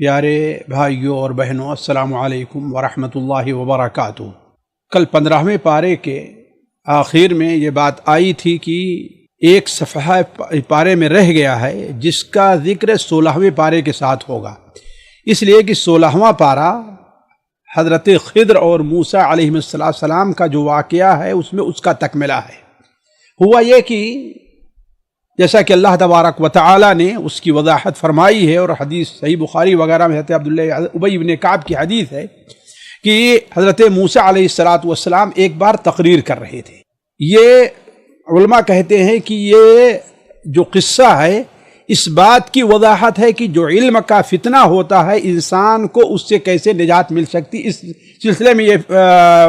پیارے بھائیوں اور بہنوں، السلام علیکم ورحمۃ اللہ وبرکاتہ۔ کل 15ویں پارے کے آخر میں یہ بات آئی تھی کہ ایک صفحہ پارے میں رہ گیا ہے جس کا ذکر 16ویں پارے کے ساتھ ہوگا، اس لیے کہ 16واں پارہ حضرت خضر اور موسیٰ علیہ السلام کا جو واقعہ ہے اس میں اس کا تکملہ ہے۔ ہوا یہ کہ جیسا کہ اللہ تبارک و تعالی نے اس کی وضاحت فرمائی ہے، اور حدیث صحیح بخاری وغیرہ میں حضرت عبداللہ ابی بن کعب کی حدیث ہے کہ حضرت موسیٰ علیہ السلام ایک بار تقریر کر رہے تھے۔ یہ علماء کہتے ہیں کہ یہ جو قصہ ہے اس بات کی وضاحت ہے کہ جو علم کا فتنہ ہوتا ہے انسان کو اس سے کیسے نجات مل سکتی، اس سلسلے میں یہ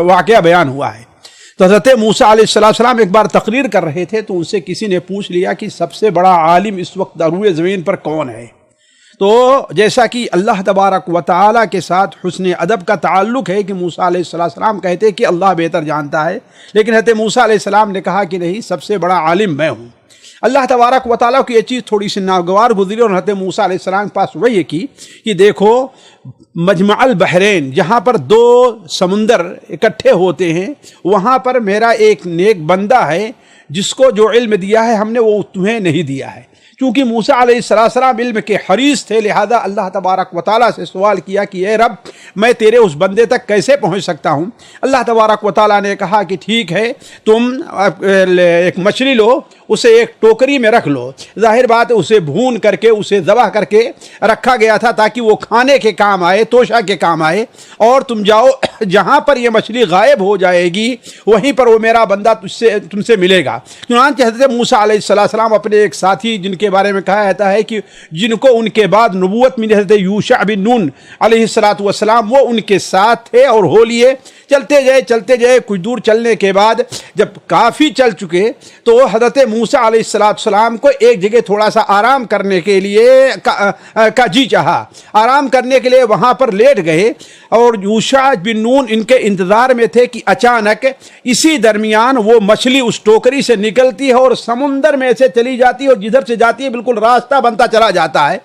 واقعہ بیان ہوا ہے۔ تو حضرت موسیٰ علیہ السلام ایک بار تقریر کر رہے تھے تو ان سے کسی نے پوچھ لیا کہ سب سے بڑا عالم اس وقت روئے زمین پر کون ہے؟ تو جیسا کہ اللہ تبارک و تعالیٰ کے ساتھ حسن ادب کا تعلق ہے کہ موسیٰ علیہ السلام کہتے کہ اللہ بہتر جانتا ہے، لیکن حضرت موسیٰ علیہ السلام نے کہا کہ نہیں، سب سے بڑا عالم میں ہوں۔ اللہ تبارک و تعالیٰ کی یہ چیز تھوڑی سی ناگوار گزری اور حضرت موسیٰ علیہ السلام کے پاس وہی کی کہ دیکھو مجمع البحرین، جہاں پر دو سمندر اکٹھے ہوتے ہیں، وہاں پر میرا ایک نیک بندہ ہے جس کو جو علم دیا ہے ہم نے وہ تمہیں نہیں دیا ہے۔ چونکہ موسیٰ علیہ السلام علم کے حریص تھے، لہذا اللہ تبارک و تعالیٰ سے سوال کیا کہ اے رب، میں تیرے اس بندے تک کیسے پہنچ سکتا ہوں؟ اللہ تبارک و تعالیٰ نے کہا کہ ٹھیک ہے، تم ایک مچھلی لو، اسے ایک ٹوکری میں رکھ لو۔ ظاہر بات ہے اسے بھون کر کے اسے ذبح کر کے رکھا گیا تھا تاکہ وہ کھانے کے کام آئے، توشہ کے کام آئے، اور تم جاؤ جہاں پر یہ مچھلی غائب ہو جائے گی وہیں پر وہ میرا بندہ تم سے ملے گا۔ چنانچہ حضرت موسیٰ علیہ السلام اپنے ایک ساتھی جن کے بارے میں کہا جاتا ہے کہ جن کو ان کے بعد نبوت ملی، حضرت یوشع بن نون علیہ السلام، وہ ان کے ساتھ تھے اور ہو لیے چلتے جائے کچھ دور چلنے کے بعد جب کافی چل چکے تو حضرت موسیٰ علیہ السلام کو ایک جگہ تھوڑا سا آرام کرنے کے لیے کا جی چاہا، آرام کرنے کے لیے وہاں پر لیٹ گئے، اور یوشع بن نون ان کے انتظار میں تھے کہ اچانک اسی درمیان وہ مچھلی اس ٹوکری سے نکلتی ہے اور سمندر میں سے چلی جاتی ہے، اور جدھر سے جاتی ہے بالکل راستہ بنتا چلا جاتا ہے۔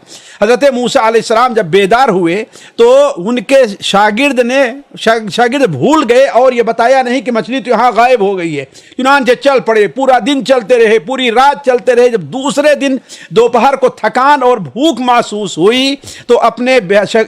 حضرت موسیٰ علیہ السلام جب بیدار ہوئے تو ان کے شاگرد بھول گئے اور یہ بتایا نہیں کہ مچھلی تو یہاں غائب ہو گئی ہے۔ چنانچہ چل پڑے، پورا دن چلتے رہے، پوری رات چلتے رہے۔ جب دوسرے دن دوپہر کو تھکان اور بھوک محسوس ہوئی تو اپنے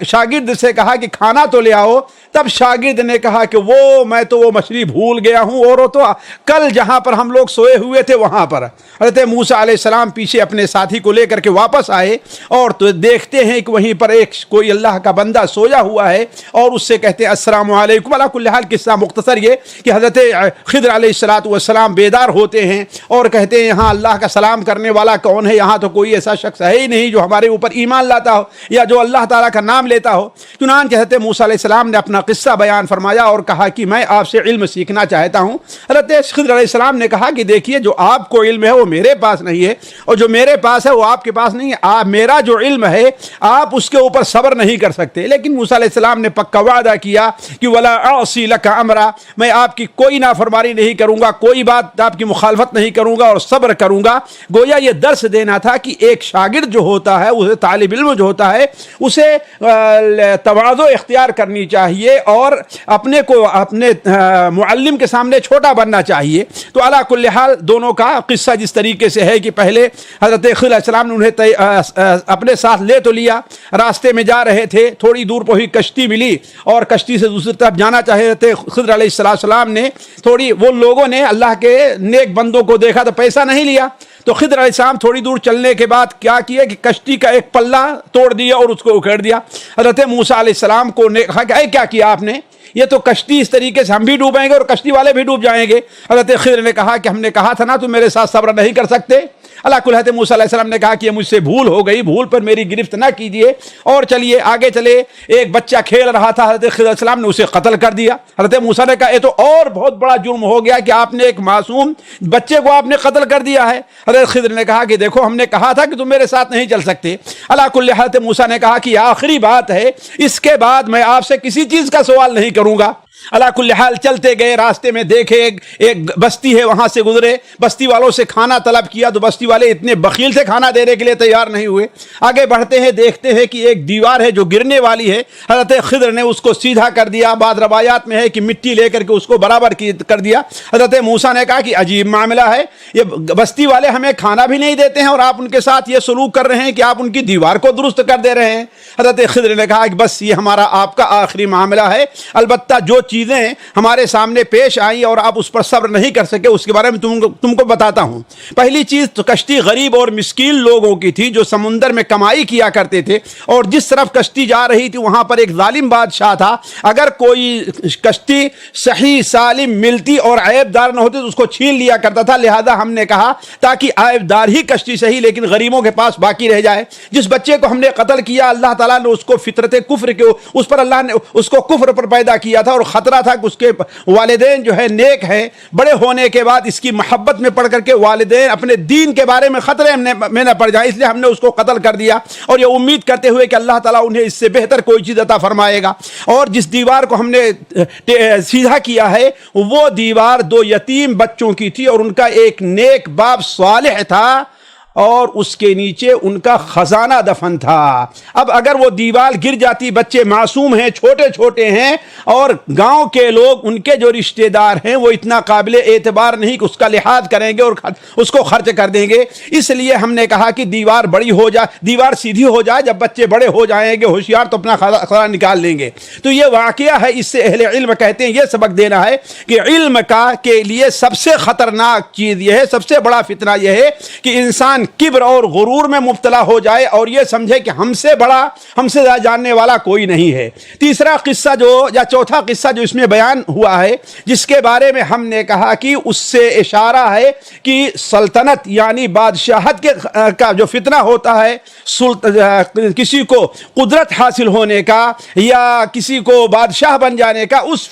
شاگرد سے کہا کہ کھانا تو لے آؤ۔ تب شاگرد نے کہا کہ میں تو وہ مچھلی بھول گیا ہوں، اور وہ تو کل جہاں پر ہم لوگ سوئے ہوئے تھے وہاں پر۔ حضرت موسیٰ علیہ السلام پیچھے اپنے ساتھی کو لے کر کے واپس آئے اور تو دیکھتے ہیں کہ وہیں پر کوئی اللہ کا بندہ سویا ہوا ہے، اور اس سے کہتے ہیں السلام علیکم۔ علی کل حال قصہ مختصر یہ کہ حضرت خضر علیہ السلام بیدار ہوتے ہیں اور کہتے ہیں یہاں اللہ کا سلام کرنے والا کون ہے؟ یہاں تو کوئی ایسا شخص ہے ہی نہیں جو ہمارے اوپر ایمان لاتا ہو یا جو اللہ تعالیٰ کا نام لیتا ہو۔ چنانچہ حضرت موسیٰ علیہ السلام نے اپنا قصہ بیان فرمایا اور کہا کہ میں آپ سے علم سیکھنا چاہتا ہوں۔ حضرت خضر علیہ السلام نے کہا کہ دیکھیے، جو آپ کو علم ہے وہ میرے پاس نہیں ہے، اور جو میرے پاس ہے وہ آپ کے پاس نہیں ہے۔ میرا جو علم ہے آپ اس کے اوپر صبر نہیں کر سکتے، لیکن موسیٰ علیہ السلام نے پکا وعدہ کیا کہ ولا اعصی لک امرا، میں آپ کی کوئی نافرمانی نہیں کروں گا، کوئی بات آپ کی مخالفت نہیں کروں گا اور صبر کروں گا۔ گویا یہ درس دینا تھا کہ ایک شاگرد جو ہوتا ہے، اسے طالب علم جو ہوتا ہے، اسے تواضع اختیار کرنی چاہیے اور اپنے کو اپنے معلم کے سامنے چھوٹا بننا چاہیے۔ تو علی کل حال دونوں کا قصہ جس طریقے سے ہے کہ پہلے حضرت خضر علیہ السلام نے انہیں اپنے ساتھ لے تو لیا، راستے میں جا رہے تھے، تھوڑی دور پر ہی کشتی ملی اور کشتی سے دوسری طرف جانا چاہے تھے خضر علیہ السلام نے، وہ لوگوں نے اللہ کے نیک بندوں کو دیکھا تو پیسہ نہیں لیا، تو خضر علیہ السلام تھوڑی دور چلنے کے بعد کیا کیا کہ کشتی کا ایک پلہ توڑ دیا اور اس کو اکھیڑ دیا۔ حضرت موسیٰ علیہ السلام کو نے کہا کہ اے کیا کیا آپ نے؟ یہ تو کشتی اس طریقے سے ہم بھی ڈوبیں گے اور کشتی والے بھی ڈوب جائیں گے۔ حضرت خضر نے کہا کہ ہم نے کہا تھا نا تم میرے ساتھ صبر نہیں کر سکتے۔ اللہ کل حضرت موسیٰ علیہ السلام نے کہا کہ یہ مجھ سے بھول ہو گئی، بھول پر میری گرفت نہ کیجیے، اور چلیے آگے چلے۔ ایک بچہ کھیل رہا تھا، حضرت خضر علیہ السلام نے اسے قتل کر دیا۔ حضرت موسیٰ نے کہا یہ تو اور بہت بڑا جرم ہو گیا کہ آپ نے ایک معصوم بچے کو آپ نے قتل کر دیا ہے۔ حضرت خضر نے کہا کہ دیکھو، ہم نے کہا تھا کہ تم میرے ساتھ نہیں چل سکتے۔ اللہ کل حضرت موسیٰ نے کہا کہ یہ آخری بات ہے، اس کے بعد میں آپ سے کسی چیز کا سوال نہیں کروں گا۔ اللہ کل حال چلتے گئے، راستے میں دیکھے ایک بستی ہے، وہاں سے گزرے، بستی والوں سے کھانا طلب کیا تو بستی والے اتنے بخیل تھے، کھانا دینے کے لیے تیار نہیں ہوئے۔ آگے بڑھتے ہیں، دیکھتے ہیں کہ ایک دیوار ہے جو گرنے والی ہے، حضرت خضر نے اس کو سیدھا کر دیا۔ بعض روایات میں ہے کہ مٹی لے کر کے اس کو برابر کر دیا۔ حضرت موسیٰ نے کہا کہ عجیب معاملہ ہے، یہ بستی والے ہمیں کھانا بھی نہیں دیتے ہیں اور آپ ان کے ساتھ یہ سلوک کر رہے ہیں کہ آپ ان کی دیوار کو درست کر دے رہے ہیں۔ حضرت خضر نے کہا کہ بس یہ ہمارا آپ کا آخری معاملہ ہے، البتہ جو چیزیں ہمارے سامنے پیش آئیں اور آپ اس پر صبر نہیں کر سکے اس کے بارے میں تم کو بتاتا ہوں۔ پہلی چیز تو کشتی غریب اور مسکین لوگوں کی تھی جو سمندر میں کمائی کیا کرتے تھے، اور جس طرف کشتی جا رہی تھی وہاں پر ایک ظالم بادشاہ تھا۔ اگر کوئی کشتی صحیح سالم ملتی اور عیب دار نہ ہوتی تو اس کو چھین لیا کرتا تھا، لہذا ہم نے کہا تاکہ عیب دار ہی کشتی صحیح لیکن غریبوں کے پاس باقی رہ جائے۔ جس بچے کو ہم نے قتل کیا اللہ تعالیٰ نے اس کو فطرت کفر کے اس پر اللہ نے اس کو کفر پر پیدا کیا تھا، اور خطرہ تھا کہ اس کے والدین جو ہے نیک ہیں، بڑے ہونے کے بعد اس کی محبت میں پڑھ کر کے والدین اپنے دین کے بارے میں خطرے میں نہ پڑ جائیں، اس لیے ہم نے اس کو قتل کر دیا، اور یہ امید کرتے ہوئے کہ اللہ تعالیٰ انہیں اس سے بہتر کوئی چیز عطا فرمائے گا۔ اور جس دیوار کو ہم نے سیدھا کیا ہے وہ دیوار 2 یتیم بچوں کی تھی، اور ان کا ایک نیک باپ صالح تھا اور اس کے نیچے ان کا خزانہ دفن تھا۔ اب اگر وہ دیوار گر جاتی، بچے معصوم ہیں، چھوٹے چھوٹے ہیں، اور گاؤں کے لوگ ان کے جو رشتہ دار ہیں وہ اتنا قابل اعتبار نہیں کہ اس کا لحاظ کریں گے اور اس کو خرچ کر دیں گے، اس لیے ہم نے کہا کہ دیوار بڑی ہو جائے، دیوار سیدھی ہو جائے، جب بچے بڑے ہو جائیں گے ہوشیار تو اپنا خزانہ نکال لیں گے۔ تو یہ واقعہ ہے، اس سے اہل علم کہتے ہیں یہ سبق دینا ہے کہ علم کے لیے سب سے خطرناک چیز یہ ہے، سب سے بڑا فتنہ یہ ہے کہ انسان کبر اور غرور میں مبتلا ہو جائے اور یہ سمجھے کہ ہم سے بڑا، ہم سے زیادہ جاننے والا کوئی نہیں ہے۔ تیسرا قصہ یا چوتھا قصہ جو اس میں بیان ہوا ہے، جس کے بارے میں ہم نے کہا کہ اس سے اشارہ ہے کہ سلطنت یعنی بادشاہت کا جو فتنہ ہوتا ہے، کسی کو قدرت حاصل ہونے کا یا کسی کو بادشاہ بن جانے کا، اس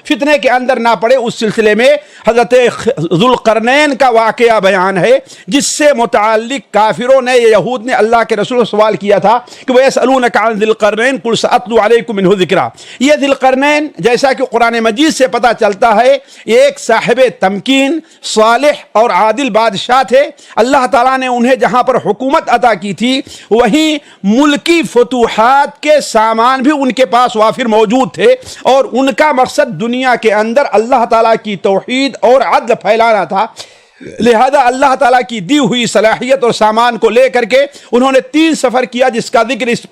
فتنے کے اندر نہ پڑے۔ اس سلسلے میں حضرت ذوالقرنین کا واقعہ بیان ہے، جس سے متعلق کافروں نے، یہود نے اللہ کے رسول سے سوال کیا تھا کہ وَيَسْأَلُونَكَ عَنْ ذِي الْقَرْنَيْنِ قُلْ سَأَتْلُو عَلَيْكُم مِّنْهُ ذِكْرًا۔ یہ ذی القرنین جیسا کہ قرآن مجید سے پتہ چلتا ہے، ایک صاحب تمکین، صالح اور عادل بادشاہ تھے۔ اللہ تعالیٰ نے انہیں جہاں پر حکومت عطا کی تھی وہیں ملکی فتوحات کے سامان بھی ان کے پاس وافر موجود تھے، اور ان کا مقصد دنیا کے اندر اللہ تعالیٰ کی توحید اور عدل پھیلانا تھا۔ لہذا اللہ تعالیٰ کی دی ہوئی صلاحیت اور سامان کو لے کر کے انہوں نے 3 سفر کیا، جس کا ذکر اس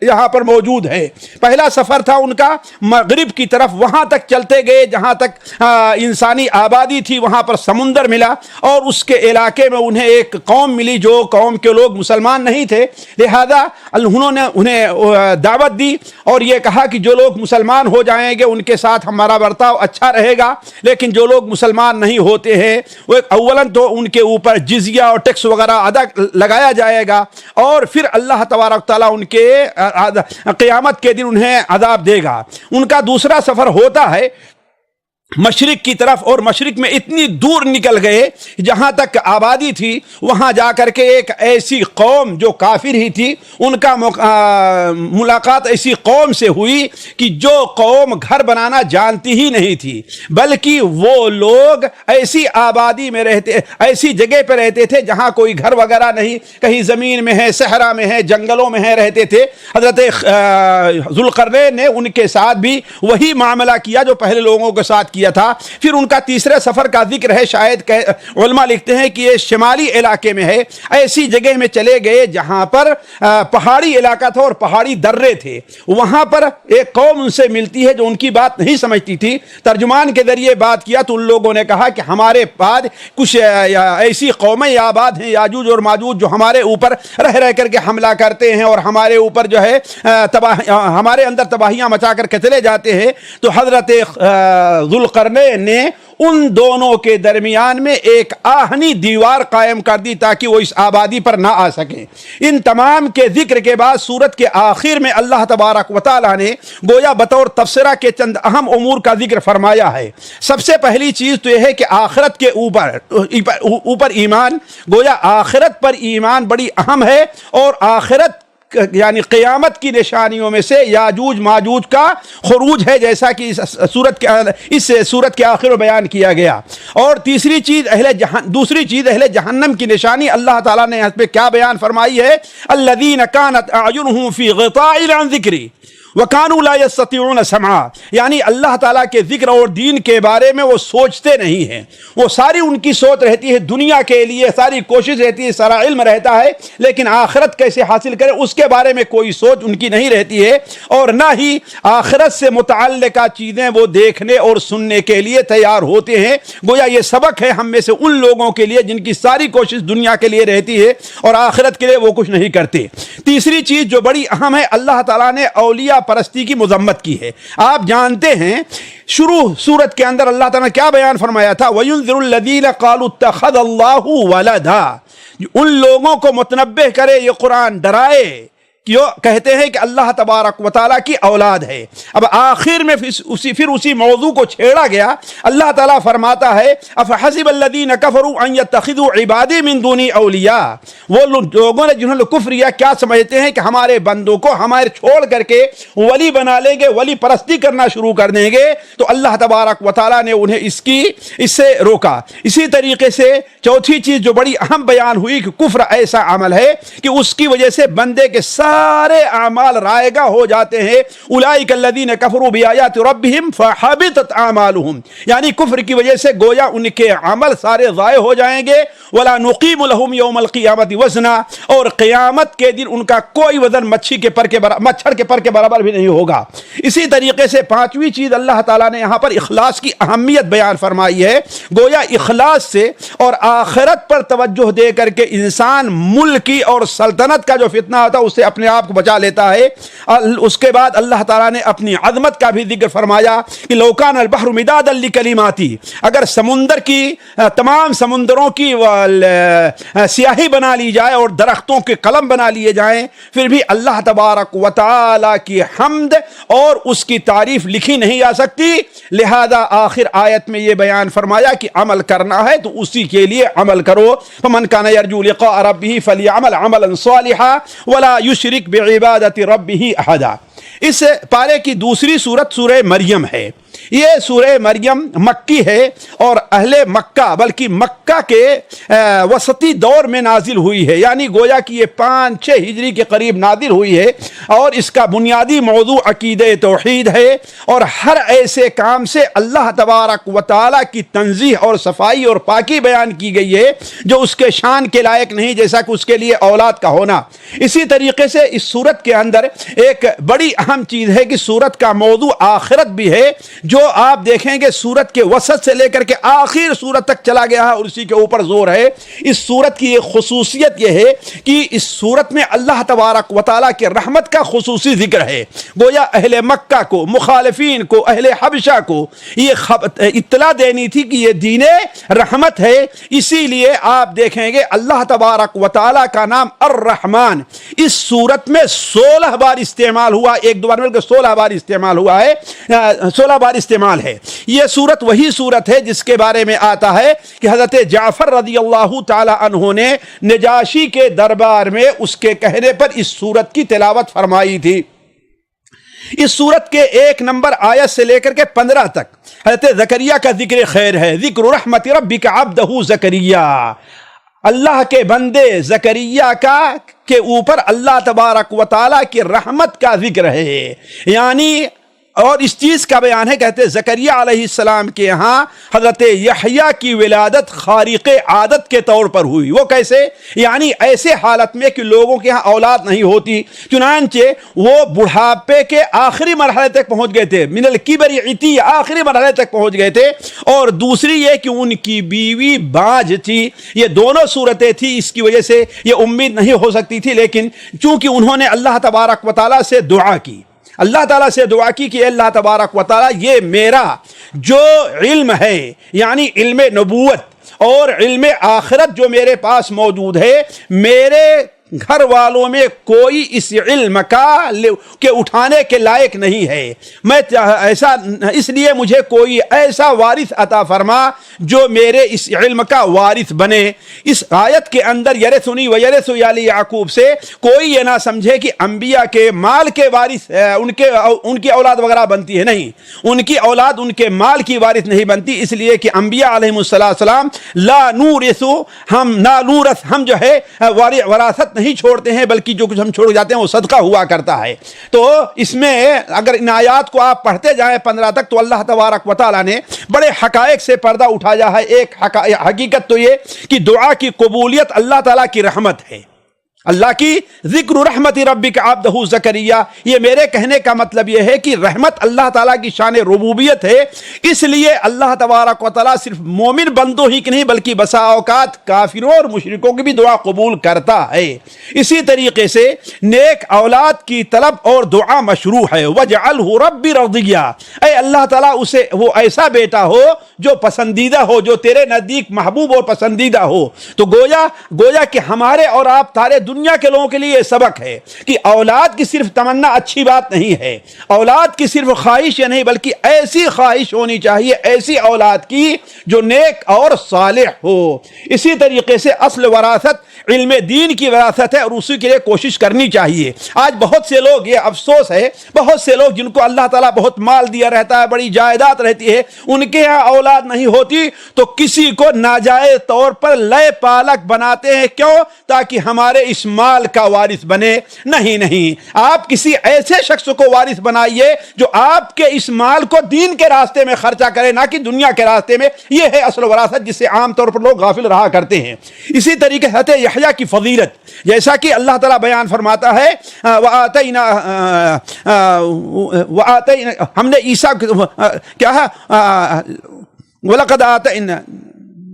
یہاں پر موجود ہے۔ پہلا سفر تھا ان کا مغرب کی طرف، وہاں تک چلتے گئے جہاں تک انسانی آبادی تھی، وہاں پر سمندر ملا، اور اس کے علاقے میں انہیں ایک قوم ملی جو قوم کے لوگ مسلمان نہیں تھے، لہذا انہوں نے انہیں دعوت دی اور یہ کہا کہ جو لوگ مسلمان ہو جائیں گے ان کے ساتھ ہمارا برتاؤ اچھا رہے گا، لیکن جو لوگ مسلمان نہیں ہوتے ہیں وہ اولاً تو ان کے اوپر جزیہ اور ٹیکس وغیرہ ادا لگایا جائے گا، اور پھر اللہ تبارک تعالیٰ ان کے قیامت کے دن انہیں عذاب دے گا۔ ان کا دوسرا سفر ہوتا ہے مشرق کی طرف، اور مشرق میں اتنی دور نکل گئے جہاں تک آبادی تھی، وہاں جا کر کے ایک ایسی قوم جو کافر ہی تھی، ان کا ملاقات ایسی قوم سے ہوئی کہ جو قوم گھر بنانا جانتی ہی نہیں تھی، بلکہ وہ لوگ ایسی آبادی میں رہتے، ایسی جگہ پہ رہتے تھے جہاں کوئی گھر وغیرہ نہیں، کہیں زمین میں ہے، صحرا میں ہے، جنگلوں میں ہے رہتے تھے۔ حضرت ذوالقرنین نے ان کے ساتھ بھی وہی معاملہ کیا جو پہلے لوگوں کے ساتھ کیا تھا۔ پھر ان کا تیسرے سفر کا ذکر ہے، شاید علماء لکھتے ہیں کہ یہ شمالی علاقے میں ہے، ایسی جگہ میں چلے گئے جہاں پر پہاڑی علاقہ تھا اور پہاڑی درے تھے، وہاں پر ایک قوم ان سے ملتی ہے جو ان کی بات نہیں سمجھتی تھی، ترجمان کے ذریعے بات کیا تو ان لوگوں نے کہا کہ ہمارے بعد کچھ ایسی قومیں آباد ہیں، یاجوج اور ماجوج، جو ہمارے اوپر رہ کر کے حملہ کرتے ہیں اور ہمارے اوپر جو ہے ہمارے اندر تباہیاں مچا کر کے چلے جاتے ہیں۔ تو حضرت ذوالقرنین نے ان دونوں کے درمیان میں ایک آہنی دیوار قائم کر دی تاکہ وہ اس آبادی پر نہ آ سکیں۔ ان تمام کے ذکر کے بعد سورت کے آخر میں اللہ تبارک و تعالیٰ نے گویا بطور تبصرہ کے چند اہم امور کا ذکر فرمایا ہے۔ سب سے پہلی چیز تو یہ ہے کہ آخرت کے اوپر ایمان، گویا آخرت پر ایمان بڑی اہم ہے، اور آخرت یعنی قیامت کی نشانیوں میں سے یاجوج ماجوج کا خروج ہے، جیسا کہ اس سورت کے آخر میں بیان کیا گیا۔ اور دوسری چیز اہل جہنم کی نشانی اللہ تعالیٰ نے یہاں پہ کیا بیان فرمائی ہے؟ الذین کانت اعینہم فی غطاء عن ذکری وَكَانُوا لَا يَسْتَطِيعُونَ سَمْعًا، یعنی اللہ تعالیٰ کے ذکر اور دین کے بارے میں وہ سوچتے نہیں ہیں، وہ ساری ان کی سوچ رہتی ہے دنیا کے لیے، ساری کوشش رہتی ہے، سارا علم رہتا ہے، لیکن آخرت کیسے حاصل کرے اس کے بارے میں کوئی سوچ ان کی نہیں رہتی ہے، اور نہ ہی آخرت سے متعلقہ چیزیں وہ دیکھنے اور سننے کے لیے تیار ہوتے ہیں۔ گویا یہ سبق ہے ہم میں سے ان لوگوں کے لیے جن کی ساری کوشش دنیا کے لیے رہتی ہے اور آخرت کے لیے وہ کچھ نہیں کرتے۔ تیسری چیز جو بڑی اہم ہے، اللہ تعالیٰ نے اولیاء پرستی کی مذمت کی ہے۔ آپ جانتے ہیں شروع سورت کے اندر اللہ تعالیٰ نے کیا بیان فرمایا تھا؟ وَيُنذِرُ الَّذِينَ قَالُوا اتَّخَذَ اللَّهُ وَلَدًا، ان لوگوں کو متنبہ کرے یہ قرآن، ڈرائے کیوں کہتے ہیں کہ اللہ تبارک و تعالیٰ کی اولاد ہے۔ اب آخر میں پھر اسی موضوع کو چھیڑا گیا۔ اللہ تعالیٰ فرماتا ہے افحسب الذین کفروا ان یتخذوا عبادی من دونی اولیاء، وہ لوگوں نے جنہوں نے کفر کیا کیا سمجھتے ہیں کہ ہمارے بندوں کو ہمارے چھوڑ کر کے ولی بنا لیں گے، ولی پرستی کرنا شروع کر دیں گے؟ تو اللہ تبارک و تعالیٰ نے انہیں اس سے روکا۔ اسی طریقے سے چوتھی چیز جو بڑی اہم بیان ہوئی کہ کفر ایسا عمل ہے کہ اس کی وجہ سے بندے کے سارے اعمال رائے گاہ ہو جاتے ہیں۔ اولئک الذین کفروا بآیات ربہم فحبطت اعمالہم، یعنی کفر کی وجہ سے گویا ان کے عمل سارے ضائع ہو جائیں گے۔ ولا نقیم لہم یوم القیامت وزنا، اور قیامت کے دن ان کا کوئی وزن مچھر کے پر کے برابر بھی نہیں ہوگا۔ اسی طریقے سے پانچویں چیز اللہ تعالیٰ نے یہاں پر اخلاص کی اہمیت بیان فرمائی ہے۔ گویا اخلاص سے اور آخرت پر توجہ دے کر کے انسان ملکی اور سلطنت کا جو فتنہ ہوتا ہے اس سے اپنے آپ کو بچا لیتا ہے۔ اس کے بعد اللہ تعالیٰ نے اپنی عظمت کا بھی ذکر فرمایا کہ لو کان البحر مدادا لکلماتی، اگر سمندر کی تمام سمندروں کی سیاہی بنا لی جائے اور درختوں کے قلم بنا لیے جائیں، پھر بھی اللہ تبارک و تعالیٰ کی حمد اور اس کی تعریف لکھی نہیں جا سکتی۔ لہذا آخر آیت میں یہ بیان فرمایا کہ عمل کرنا ہے تو اسی کے لیے عمل کرو۔ فمن کان یرجو لقاء ربہ فلیعمل عملا صالحا ولا یشرک بعبادۃ ربہ احدا۔ اس پارے کی دوسری سورت سورہ مریم ہے۔ یہ سورہ مریم مکی ہے اور اہل مکہ بلکہ مکہ کے وسطی دور میں نازل ہوئی ہے، یعنی گویا کہ یہ 5-6 ہجری کے قریب نازل ہوئی ہے، اور اس کا بنیادی موضوع عقیدہ توحید ہے، اور ہر ایسے کام سے اللہ تبارک و تعالیٰ کی تنزیہ اور صفائی اور پاکی بیان کی گئی ہے جو اس کے شان کے لائق نہیں، جیسا کہ اس کے لیے اولاد کا ہونا۔ اسی طریقے سے اس سورت کے اندر ایک بڑی اہم چیز ہے کہ سورت کا موضوع آخرت بھی ہے، جو آپ دیکھیں گے سورت کے وسط سے لے کر کے آخر سورت تک چلا گیا ہے اور اسی کے اوپر زور ہے۔ اس سورت کی ایک خصوصیت یہ ہے کہ اس سورت میں اللہ تبارک و تعالیٰ کی رحمت کا خصوصی ذکر ہے۔ گویا اہل مکہ کو، مخالفین کو، اہل حبشہ کو یہ اطلاع دینی تھی کہ یہ دین رحمت ہے، اسی لیے آپ دیکھیں گے اللہ تبارک و تعالیٰ کا نام الرحمن اس سورت میں 16 بار استعمال ہوا، ایک دو بار مل کے 16 بار استعمال ہوا ہے، 16 بار استعمال ہے۔ یہ سورت وہی سورت ہے جس کے بارے میں آتا ہے کہ حضرت جعفر رضی اللہ تعالی عنہ نے نجاشی کے دربار میں اس کے کہنے پر اس سورت کی تلاوت فرمائی تھی۔ اس سورت کے 1 نمبر آیت سے لے کر کے 15 تک حضرت زکریا کا ذکر خیر ہے۔ ذکر رحمت ربک عبدہ زکریا، اللہ کے بندے زکریا کے اوپر اللہ تبارک و تعالیٰ کی رحمت کا ذکر ہے، یعنی اور اس چیز کا بیان ہے، کہتے ہیں زکریا علیہ السلام کے ہاں حضرت یحییٰ کی ولادت خارق عادت کے طور پر ہوئی۔ وہ کیسے؟ یعنی ایسے حالت میں کہ لوگوں کے ہاں اولاد نہیں ہوتی، چنانچہ وہ بڑھاپے کے آخری مرحلے تک پہنچ گئے تھے، من الکبر عتیہ، آخری مرحلے تک پہنچ گئے تھے، اور دوسری یہ کہ ان کی بیوی باج تھی۔ یہ دونوں صورتیں تھی، اس کی وجہ سے یہ امید نہیں ہو سکتی تھی، لیکن چونکہ انہوں نے اللہ تبارک و تعالیٰ سے دعا کی، اللہ تعالیٰ سے دعا کی کہ اللہ تبارک و تعالیٰ یہ میرا جو علم ہے، یعنی علم نبوت اور علم آخرت جو میرے پاس موجود ہے، میرے گھر والوں میں کوئی اس علم کے اٹھانے کے لائق نہیں ہے، میں ایسا اس لیے مجھے کوئی ایسا وارث عطا فرما جو میرے اس علم کا وارث بنے۔ اس آیت کے اندر یرثنی و یرث آل یعقوب سے کوئی یہ نہ سمجھے کہ انبیاء کے مال کے وارث ان کی اولاد وغیرہ بنتی ہے، نہیں، ان کی اولاد ان کے مال کی وارث نہیں بنتی، اس لیے کہ انبیاء علیہ السلام لا نورث، ہم جو ہے وراثت نہیں چھوڑتے ہیں، بلکہ جو کچھ ہم چھوڑ جاتے ہیں وہ صدقہ ہوا کرتا ہے۔ تو اس میں اگر ان آیات کو آپ پڑھتے جائیں 15 تک تو اللہ تبارک و تعالیٰ نے بڑے حقائق سے پردہ اٹھایا ہے۔ ایک حقیقت تو یہ کہ دعا کی قبولیت اللہ تعالیٰ کی رحمت ہے، اللہ کی ذکر رحمت ربک عبدہ زکریا، یہ میرے کہنے کا مطلب یہ ہے کہ رحمت اللہ تعالیٰ کی شان ربوبیت ہے، اس لیے اللہ تبارک و تعالیٰ صرف مومن بندوں ہی کی نہیں بلکہ بسا اوقات کافروں اور مشرکوں کی بھی دعا قبول کرتا ہے۔ اسی طریقے سے نیک اولاد کی طلب اور دعا مشروع ہے۔ وجعلہ ربی رضیہ، اے اللہ تعالیٰ اسے وہ ایسا بیٹا ہو جو پسندیدہ ہو، جو تیرے نزدیک محبوب اور پسندیدہ ہو۔ تو گویا کہ ہمارے اور آپ سارے دنیا کے لوگوں کے لیے یہ سبق ہے کہ اولاد کی صرف تمنا اچھی بات نہیں ہے، اولاد کی صرف خواہش یہ نہیں بلکہ ایسی خواہش ہونی چاہیے، ایسی اولاد کی جو نیک اور صالح ہو۔ اسی طریقے سے اصل وراثت علم دین کی وراثت ہے اور اسی کے لیے کوشش کرنی چاہیے۔ آج بہت سے لوگ، یہ افسوس ہے، بہت سے لوگ جن کو اللہ تعالیٰ بہت مال دیا رہتا ہے، بڑی جائیداد رہتی ہے، ان کے یہاں اولاد نہیں ہوتی تو کسی کو ناجائز طور پر لے پالک بناتے ہیں۔ کیوں؟ تاکہ ہمارے اس مال کا وارث بنے۔ نہیں، آپ کسی ایسے شخص کو وارث بنائیے جو آپ کے اس مال کو دین کے راستے میں خرچہ کرے، نہ کہ دنیا کے راستے میں۔ یہ ہے اصل وراثت جس سے عام طور پر لوگ غافل رہا کرتے ہیں۔ اسی طریقے حضرت یحییٰ کی فضیلت، جیسا کہ اللہ تعالیٰ بیان فرماتا ہے ہم نے عیسیٰ کیا ہے وَلَقَدْ آتَيْنَا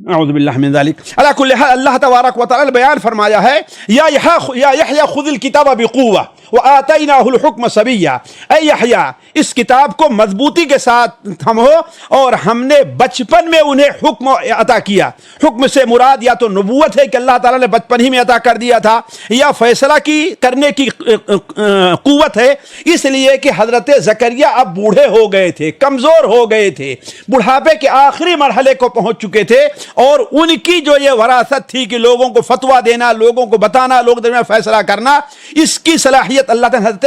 اعوذ باللہ من ذلک، علی کل حال اللہ تبارک و تعالی نے بیان فرمایا ہے یا یحییٰ خذ الکتاب بقوہ وآتیناہ الحکم صبیا، اے یحییٰ اس کتاب کو مضبوطی کے ساتھ تھمو اور ہم نے بچپن میں انہیں حکم عطا کیا۔ حکم سے مراد یا تو نبوت ہے کہ اللہ تعالیٰ نے بچپن ہی میں عطا کر دیا تھا، یا فیصلہ کرنے کی قوت ہے، اس لیے کہ حضرت زکریا اب بوڑھے ہو گئے تھے، کمزور ہو گئے تھے، بڑھاپے کے آخری مرحلے کو پہنچ چکے تھے، اور ان کی جو یہ وراثت تھی کہ لوگوں کو فتویٰ دینا، لوگوں کو بتانا، لوگ درمیان فیصلہ کرنا، اس کی صلاحیت اللہ تعالیٰ حضرت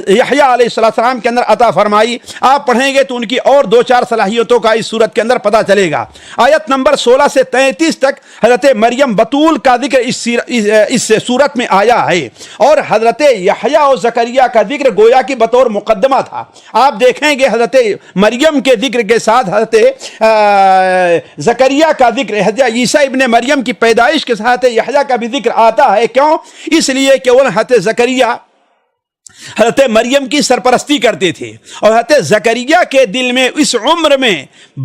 یحییٰ علیہ السلام کے اندر عطا فرمائی۔ آپ پڑھیں گے تو ان کی اور 2-4 صلاحیتوں کا اس صورت کے اندر پتہ چلے گا۔ آیت نمبر 16 سے 33 تک حضرت مریم بتول کا ذکر اس صورت میں آیا ہے، اور حضرت یحییٰ اور زکریا کا ذکر گویا کی بطور مقدمہ تھا۔ آپ دیکھیں گے حضرت مریم کے ذکر کے ساتھ حضرت زکریا کا ذکر، حضرت عیسیٰ ابن مریم کی پیدائش کے ساتھ یحییٰ کا بھی ذکر آتا ہے۔ کیوں؟ اس لیے کہ وہ حضرت زکریا حضرت مریم کی سرپرستی کرتے تھے، اور حضرت زکریا کے دل میں اس عمر میں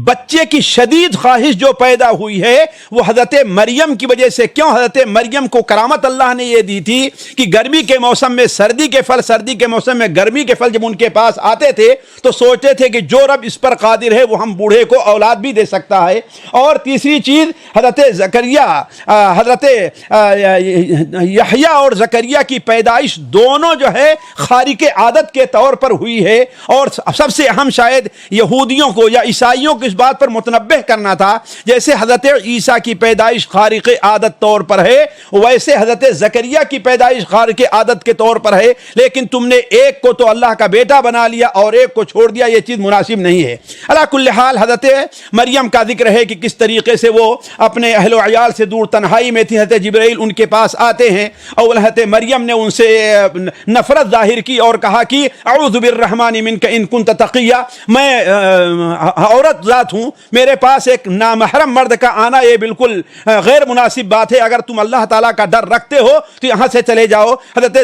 بچے کی شدید خواہش جو پیدا ہوئی ہے وہ حضرت مریم کی وجہ سے۔ کیوں؟ حضرت مریم کو کرامت اللہ نے یہ دی تھی کہ گرمی کے موسم میں سردی کے پھل، سردی کے موسم میں گرمی کے پھل جب ان کے پاس آتے تھے تو سوچتے تھے کہ جو رب اس پر قادر ہے وہ ہم بوڑھے کو اولاد بھی دے سکتا ہے۔ اور تیسری چیز حضرت زکریا، حضرت یحییٰ اور زکریا کی پیدائش دونوں جو ہے خارق عادت کے طور پر ہوئی ہے، اور سب سے اہم شاید یہودیوں کو یا عیسائیوں کو اس بات پر متنبہ کرنا تھا، جیسے حضرت عیسیٰ کی پیدائش خارق عادت طور پر ہے ویسے حضرت زکریا کی پیدائش خارق عادت کے طور پر ہے، لیکن تم نے ایک کو تو اللہ کا بیٹا بنا لیا اور ایک کو چھوڑ دیا، یہ چیز مناسب نہیں ہے۔ علی کل حال حضرت مریم کا ذکر ہے کہ کس طریقے سے وہ اپنے اہل و عیال سے دور تنہائی میں تھی، حضرت جبرائیل ان کے پاس آتے ہیں اور حضرت مریم نے ان سے نفرت ظاہر کی اور کہا کہ اعوذ بالرحمن منک ان کنت تقیہ، میں عورت ذات ہوں، میرے پاس ایک نامحرم مرد کا آنا یہ بالکل غیر مناسب بات ہے، اگر تم اللہ تعالیٰ کا ڈر رکھتے ہو تو یہاں سے چلے جاؤ۔ حضرت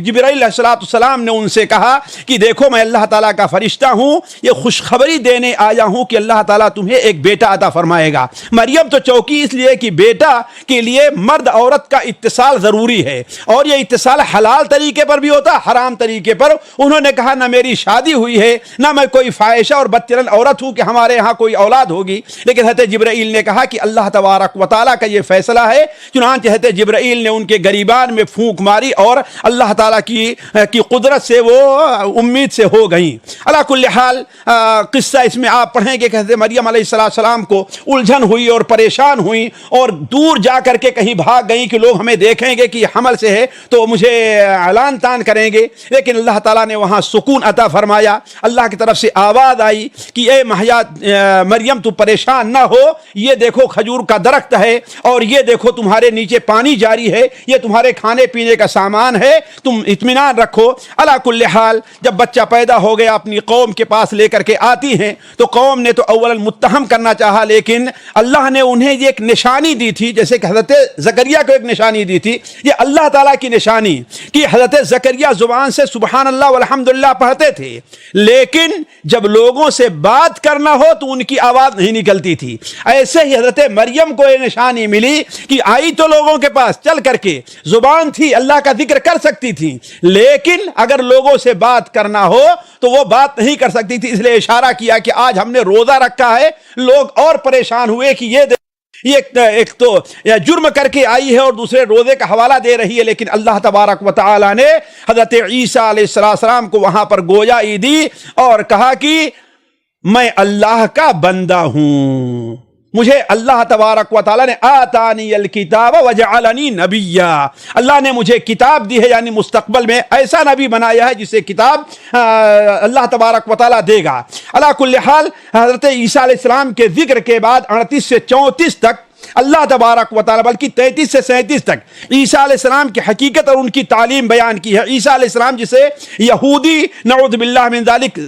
جبرائیل علیہ السلام نے ان سے کہا کہ دیکھو میں اللہ تعالیٰ کا فرشتہ ہوں، یہ خوشخبری دینے آیا ہوں کہ اللہ تعالیٰ تمہیں ایک بیٹا عطا فرمائے گا۔ مریم تو چوکی اس لیے کہ بیٹا کے لیے مرد عورت کا اتصال ضروری ہے، اور یہ اتصال حلال طریقے پر بھی ہو ہوتا حرام طریقے پر. انہوں نے کہا نہ میری شادی ہوئی ہے نہ میں کوئی فاحشہ اور بدچلن عورت ہوں کہ ہمارے ہاں کوئی اولاد ہوگی. لیکن حضرت جبرائیل نے کہا کہ اللہ تبارک و تعالیٰ کا یہ فیصلہ ہے. چنانچہ حضرت جبرائیل نے ان کے گریبان میں پھونک ماری اور اللہ تعالیٰ کی قدرت سے وہ امید سے ہو گئیں. علی کل حال قصہ اس میں آپ پڑھیں گے کہ حضرت مریم علیہ السلام کو الجھن ہوئی اور پریشان ہوئی اور دور جا کر کے کہیں بھاگ گئیں کہ لوگ ہمیں دیکھیں گے کہ حمل سے ہے تو مجھے اعلان تان کریں گے. لیکن اللہ تعالیٰ نے وہاں سکون عطا فرمایا. اللہ کی طرف سے آواز آئی کہ اے مریم تو پریشان نہ ہو, یہ دیکھو کھجور کا درخت ہے اور یہ دیکھو تمہارے نیچے پانی جاری ہے, یہ تمہارے کھانے پینے کا سامان ہے, تم اطمینان رکھو. علی کل حال جب بچہ پیدا ہو گیا اپنی قوم کے پاس لے کر کے آتی ہیں تو قوم نے تو اولا متہم کرنا چاہا, لیکن اللہ نے انہیں یہ ایک نشانی دی تھی جیسے کہ حضرت زکریا کو ایک نشانی دی تھی. یہ اللہ تعالیٰ کی نشانی کہ حضرت زکریا زبان سے سبحان اللہ والحمدللہ پڑھتے تھے, لیکن جب لوگوں سے بات کرنا ہو تو ان کی آواز نہیں نکلتی تھی. ایسے ہی حضرت مریم کو یہ نشانی ملی کہ آئی تو لوگوں کے پاس چل کر کے, زبان تھی اللہ کا ذکر کر سکتی تھی, لیکن اگر لوگوں سے بات کرنا ہو تو وہ بات نہیں کر سکتی تھی. اس لیے اشارہ کیا کہ آج ہم نے روزہ رکھا ہے. لوگ اور پریشان ہوئے کہ یہ ایک تو جرم کر کے آئی ہے اور دوسرے روزے کا حوالہ دے رہی ہے. لیکن اللہ تبارک و تعالی نے حضرت عیسیٰ علیہ السلام کو وہاں پر گویائی دی اور کہا کہ میں اللہ کا بندہ ہوں, مجھے اللہ تبارک و تعالیٰ نے آتانی الکتاب وجعلنی نبیا, اللہ نے مجھے کتاب دی ہے, یعنی مستقبل میں ایسا نبی بنایا ہے جسے کتاب اللہ تبارک و تعالیٰ دے گا. علی کل حال حضرت عیسیٰ علیہ السلام کے ذکر کے بعد 38 سے 34 تک اللہ تبارک و تعالیٰ بلکہ 33 سے 37 تک عیسیٰ علیہ السلام کی حقیقت اور ان کی تعلیم بیان کی ہے. عیسیٰ علیہ السلام جسے یہودی نعوذ باللہ من ذالک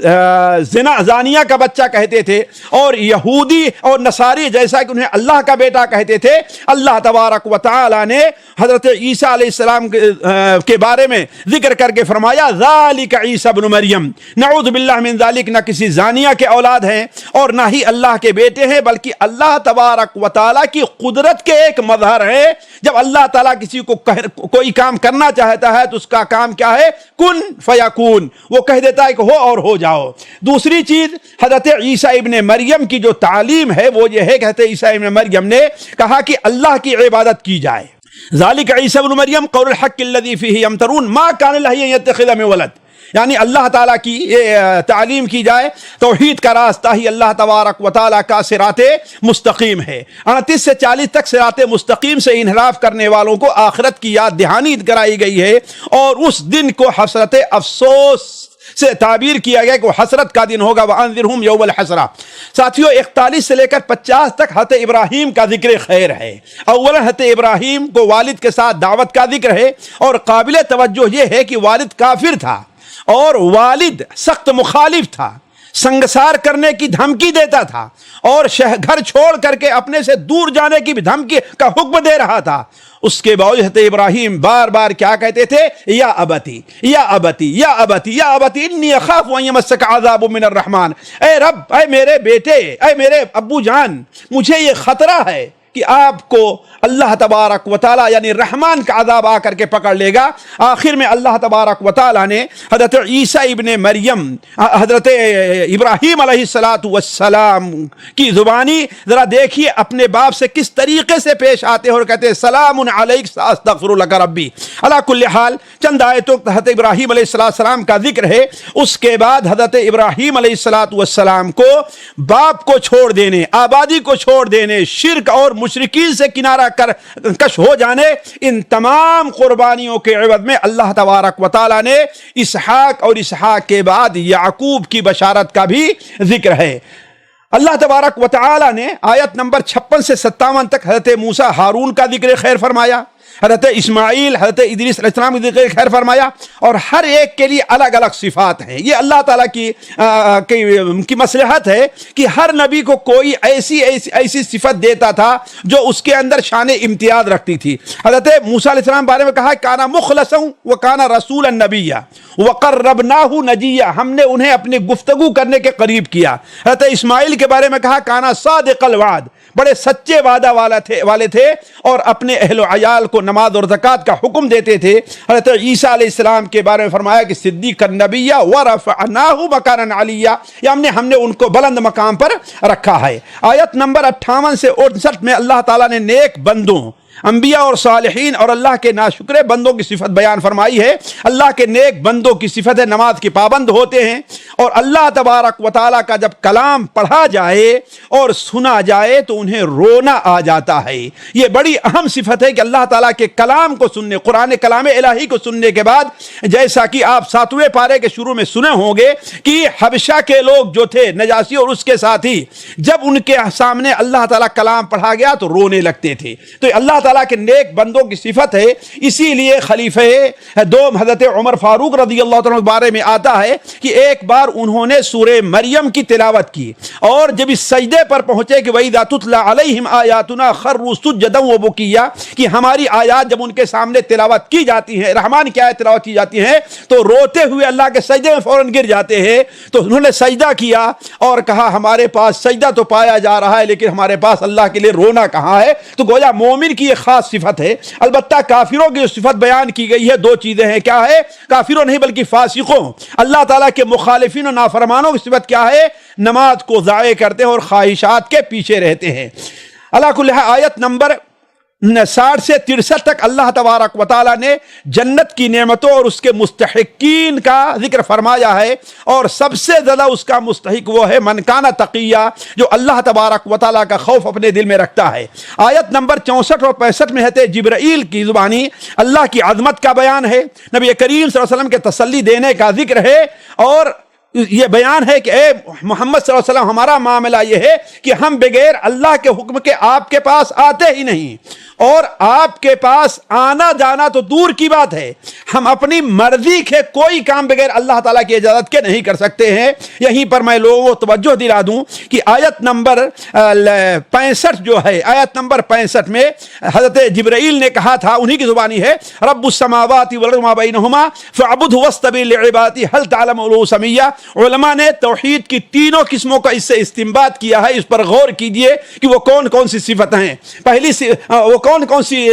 زانیہ کا بچہ کہتے تھے اور یہودی اور نصاری جیسا کہ انہیں اللہ کا بیٹا کہتے تھے, اللہ تبارک و تعالیٰ نے حضرت عیسیٰ علیہ السلام کے بارے میں ذکر کر کے فرمایا ذالک عیسیٰ ابن مریم, نعوذ باللہ من ذالک نہ کسی زانیہ کے اولاد ہیں اور نہ ہی اللہ کے بیٹے ہیں, بلکہ اللہ تبارک و تعالیٰ کی قدرت کے ایک مظہر ہے. جب اللہ تعالیٰ کسی کو کوئی کام کرنا چاہتا ہے تو اس کا کام کیا ہے, کن فیکون, وہ کہہ دیتا ہے کہ ہو اور ہو جاؤ. دوسری چیز حضرت عیسیٰ ابن مریم کی جو تعلیم ہے وہ یہ ہے کہ حضرت عیسیٰ ابن مریم نے کہا کہ اللہ کی عبادت کی جائے. ذالک عیسیٰ ابن مریم قول الحق الذی فیہ یمترون ما کان لہ ان یتخذ من ولد, یعنی اللہ تعالیٰ کی تعلیم کی جائے. توحید کا راستہ ہی اللہ تبارک و تعالیٰ کا صراط مستقیم ہے. 38 سے 40 تک صراط مستقیم سے انحراف کرنے والوں کو آخرت کی یاد دہانی کرائی گئی ہے اور اس دن کو حسرت افسوس سے تعبیر کیا گیا کہ وہ حسرت کا دن ہوگا. وَأَنذِرْهُمْ يَوْمَ الْحَسْرَةِ. ساتھیوں 41 سے لے کر 50 تک حضرت ابراہیم کا ذکر خیر ہے. اولا حضرت ابراہیم کو والد کے ساتھ دعوت کا ذکر ہے اور قابل توجہ یہ ہے کہ والد کافر تھا اور والد سخت مخالف تھا, سنگسار کرنے کی دھمکی دیتا تھا اور گھر چھوڑ کر کے اپنے سے دور جانے کی بھی دھمکی کا حکم دے رہا تھا. اس کے باوجود حضرت ابراہیم بار بار کیا کہتے تھے, یا ابتی یا ابتی یا ابتی یا ابتی انی اخاف ان یمسک عذاب من الرحمن, اے رب, اے میرے بیٹے, اے میرے ابو جان, مجھے یہ خطرہ ہے کہ آپ کو اللہ تبارک و تعالیٰ یعنی رحمان کا عذاب آ کر کے پکڑ لے گا. آخر میں اللہ تبارک و تعالیٰ نے حضرت عیسیٰ ابن مریم حضرت ابراہیم علیہ السلام کی زبانی ذرا دیکھیے اپنے باپ سے کس طریقے سے پیش آتے ہیں اور کہتے ہیں سلام علیک ساستغفر لک ربی. علی کل حال چند آیتوں حضرت ابراہیم علیہ السلام کا ذکر ہے. اس کے بعد حضرت ابراہیم علیہ السلام کو باپ کو چھوڑ دینے, آبادی کو چھوڑ دینے, شرک اور مشرکین سے کنارہ کش ہو جانے, ان تمام قربانیوں کے عوض میں اللہ تبارک و تعالیٰ نے اسحاق اور اسحاق کے بعد یعقوب کی بشارت کا بھی ذکر ہے. اللہ تبارک و تعالیٰ نے آیت نمبر 56 سے 57 تک حضرت موسیٰ ہارون کا ذکر خیر فرمایا, حضرت اسماعیل حضرت ادریس علیہ السلام کی ذکر خیر فرمایا, اور ہر ایک کے لیے الگ الگ صفات ہیں. یہ اللہ تعالیٰ کی مصلحت ہے کہ ہر نبی کو کوئی ایسی صفت دیتا تھا جو اس کے اندر شان امتیاز رکھتی تھی. حضرت موسیٰ علیہ السلام بارے میں کہا کانا مخلصا وکانا رسولا نبیا وقربناہ نجیا, ہم نے انہیں اپنی گفتگو کرنے کے قریب کیا. حضرت اسماعیل کے بارے میں کہا کانا صادق الوعد بڑے سچے وعدہ والے تھے اور اپنے اہل و عیال کو نماز اور زکوٰۃ کا حکم دیتے تھے۔ حضرت عیسیٰ علیہ السلام کے بارے میں فرمایا کہ صدیق النبی ورفعناہ مکانا علیہ، یا ہم نے ان کو بلند مقام پر رکھا ہے۔ آیت نمبر 58 سے 59 میں اللہ تعالیٰ نے نیک بندوں، انبیاء اور صالحین اور اللہ کے ناشکرے بندوں کی صفت بیان فرمائی ہے۔ اللہ کے نیک بندوں کی صفت ہے نماز کے پابند ہوتے ہیں، اور اللہ تبارک و تعالیٰ کا جب کلام پڑھا جائے اور سنا جائے تو انہیں رونا آ جاتا ہے۔ یہ بڑی اہم صفت ہے کہ اللہ تعالیٰ کے کلام کو سننے، قرآن کلام الہی کو سننے کے بعد، جیسا کہ آپ 7ویں پارے کے شروع میں سنے ہوں گے کہ حبشہ کے لوگ جو تھے، نجاشی اور اس کے ساتھی، جب ان کے سامنے اللہ تعالیٰ کلام پڑھا گیا تو رونے لگتے تھے۔ تو اللہ تعالیٰ کے نیک بندوں کی صفت ہے۔ اسی لیے خلیفہ دوم حضرت عمر فاروق رضی اللہ عنہ کے بارے میں آتا ہے کہ ایک بار انہوں نے سورہ مریم کی تلاوت کی، اور جب اس سجدے پر پہنچے کہ وَإِذَا تُتْلَى عَلَيْهِمْ آيَاتُنَا خَرُّوا سُجَّدًا وَبُكِيًّا، کہ ہماری آیات جب ان کے سامنے تلاوت کی جاتی ہیں، رحمان کی آیت تلاوت کی جاتی ہیں، تو روتے ہوئے اللہ کے سجدے میں فوراً گر جاتے ہیں۔ تو انہوں نے سجدہ کیا اور کہا ہمارے پاس سجدہ تو پایا جا رہا ہے لیکن ہمارے پاس اللہ کے لیے رونا کہاں ہے؟ تو گویا مومن کی یہ خاص صفت ہے۔ البتہ کافروں کی جو صفت بیان کی گئی ہے، دو چیزیں ہیں۔ کیا ہے؟ کافروں نہیں بلکہ فاسقوں، اللہ تعالیٰ کے مخالفین و نافرمانوں کی صفت کیا ہے؟ نماز کو ضائع کرتے ہیں اور خواہشات کے پیچھے رہتے ہیں۔ اللہ کل آیت نمبر 60 سے 63 تک اللہ تبارک و تعالیٰ نے جنت کی نعمتوں اور اس کے مستحقین کا ذکر فرمایا ہے، اور سب سے زیادہ اس کا مستحق وہ ہے من کان تقیہ، جو اللہ تبارک و تعالیٰ کا خوف اپنے دل میں رکھتا ہے۔ آیت نمبر 64 اور 65 میں ہے جبرائیل کی زبانی اللہ کی عظمت کا بیان ہے، نبی کریم صلی اللہ علیہ وسلم کے تسلی دینے کا ذکر ہے، اور یہ بیان ہے کہ اے محمد صلی اللہ علیہ وسلم، ہمارا معاملہ یہ ہے کہ ہم بغیر اللہ کے حکم کے آپ کے پاس آتے ہی نہیں، اور آپ کے پاس آنا جانا تو دور کی بات ہے، ہم اپنی مرضی کے کوئی کام بغیر اللہ تعالیٰ کی اجازت کے نہیں کر سکتے ہیں۔ یہیں پر میں لوگوں کو توجہ دلا دوں کہ آیت نمبر 65 جو ہے، آیت نمبر 65 میں حضرت جبرائیل نے کہا تھا، انہی کی زبانی ہے، رب السماوات والارض وما بینہما فاعبدہ واصطبر لعبادتہ ہل تعلم له سمیہ۔ علماء نے توحید کی تینوں قسموں کا اس سے استنباط کیا ہے، اس پر غور کیجئے کہ وہ کون کون سی صفت ہیں، وہ کون سی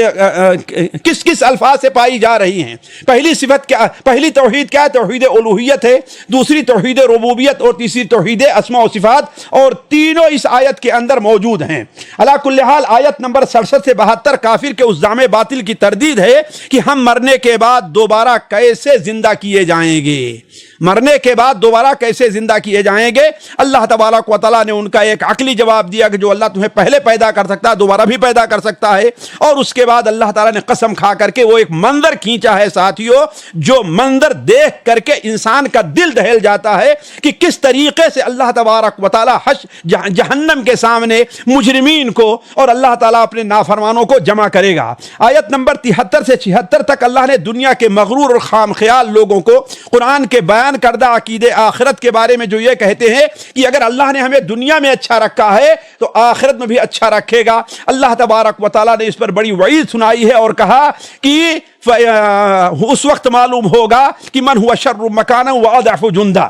کس کس الفاظ سے پائی جا رہی ہیں۔ پہلی صفت کیا، پہلی توحید کیا ہے؟ توحید الوہیت ہے، دوسری توحید ربوبیت، اور تیسری توحید اسماء و صفات، اور تینوں اس آیت کے اندر موجود ہیں۔ علی کل حال آیت نمبر 67 سے 72 کافر کے اس زعم باطل کی تردید ہے کہ ہم مرنے کے بعد دوبارہ کیسے زندہ کیے جائیں گے، مرنے کے بعد دوبارہ کیسے زندہ کیے جائیں گے۔ اللہ تبارک و تعالیٰ نے ان کا ایک عقلی جواب دیا کہ جو اللہ تمہیں پہلے پیدا کر سکتا ہے دوبارہ بھی پیدا کر سکتا ہے، اور اس کے بعد اللہ تعالیٰ نے قسم کھا کر کے وہ ایک منظر کھینچا ہے ساتھیوں، جو منظر دیکھ کر کے انسان کا دل دہل جاتا ہے کہ کس طریقے سے اللہ تبارک و تعالیٰ جہنم کے سامنے مجرمین کو اور اللہ تعالیٰ اپنے نافرمانوں کو جمع کرے گا۔ آیت نمبر 73 سے 76 تک اللہ نے دنیا کے مغرور اور خام خیال لوگوں کو قرآن کے بیان کردہ عقیدے آخرت کے بارے میں جو یہ کہتے ہیں کہ اگر اللہ نے ہمیں دنیا میں اچھا رکھا ہے تو آخرت میں بھی اچھا رکھے گا، اللہ تبارک و تعالیٰ نے اس پر بڑی وعید سنائی ہے اور کہا کہ اس وقت معلوم ہوگا کہ من ہوا شر مکانا واضعف جندا۔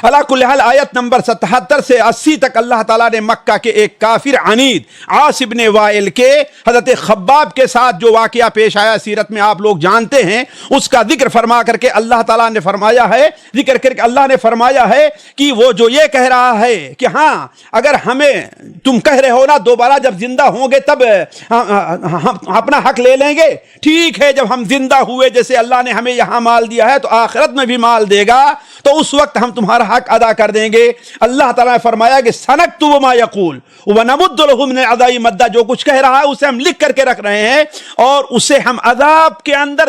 علی کل حال آیت نمبر 77 سے 80 تک اللہ تعالیٰ نے مکہ کے ایک کافر عنید عاص بن وائل کے حضرت خباب کے ساتھ جو واقعہ پیش آیا سیرت میں آپ لوگ جانتے ہیں، اس کا ذکر فرما کر کے اللہ تعالیٰ نے فرمایا ہے، ذکر کر کے اللہ نے فرمایا ہے کہ وہ جو یہ کہہ رہا ہے کہ ہاں اگر ہمیں تم کہہ رہے ہو نا دوبارہ جب زندہ ہوں گے تب ہم اپنا حق لے لیں گے، ٹھیک ہے، جب ہم زندہ ہوئے جیسے اللہ نے ہمیں یہاں مال دیا ہے تو آخرت میں بھی مال دے گا، تو اس وقت ہم تمہارا حق ادا کر دیں گے۔ اللہ تعالیٰ نے فرمایا کہ سنکتب ما یقول ونمد له من العذاب مدا، جو کچھ کہہ رہا ہے اسے ہم لکھ کر کے رکھ رہے ہیں اور اسے ہم عذاب کے اندر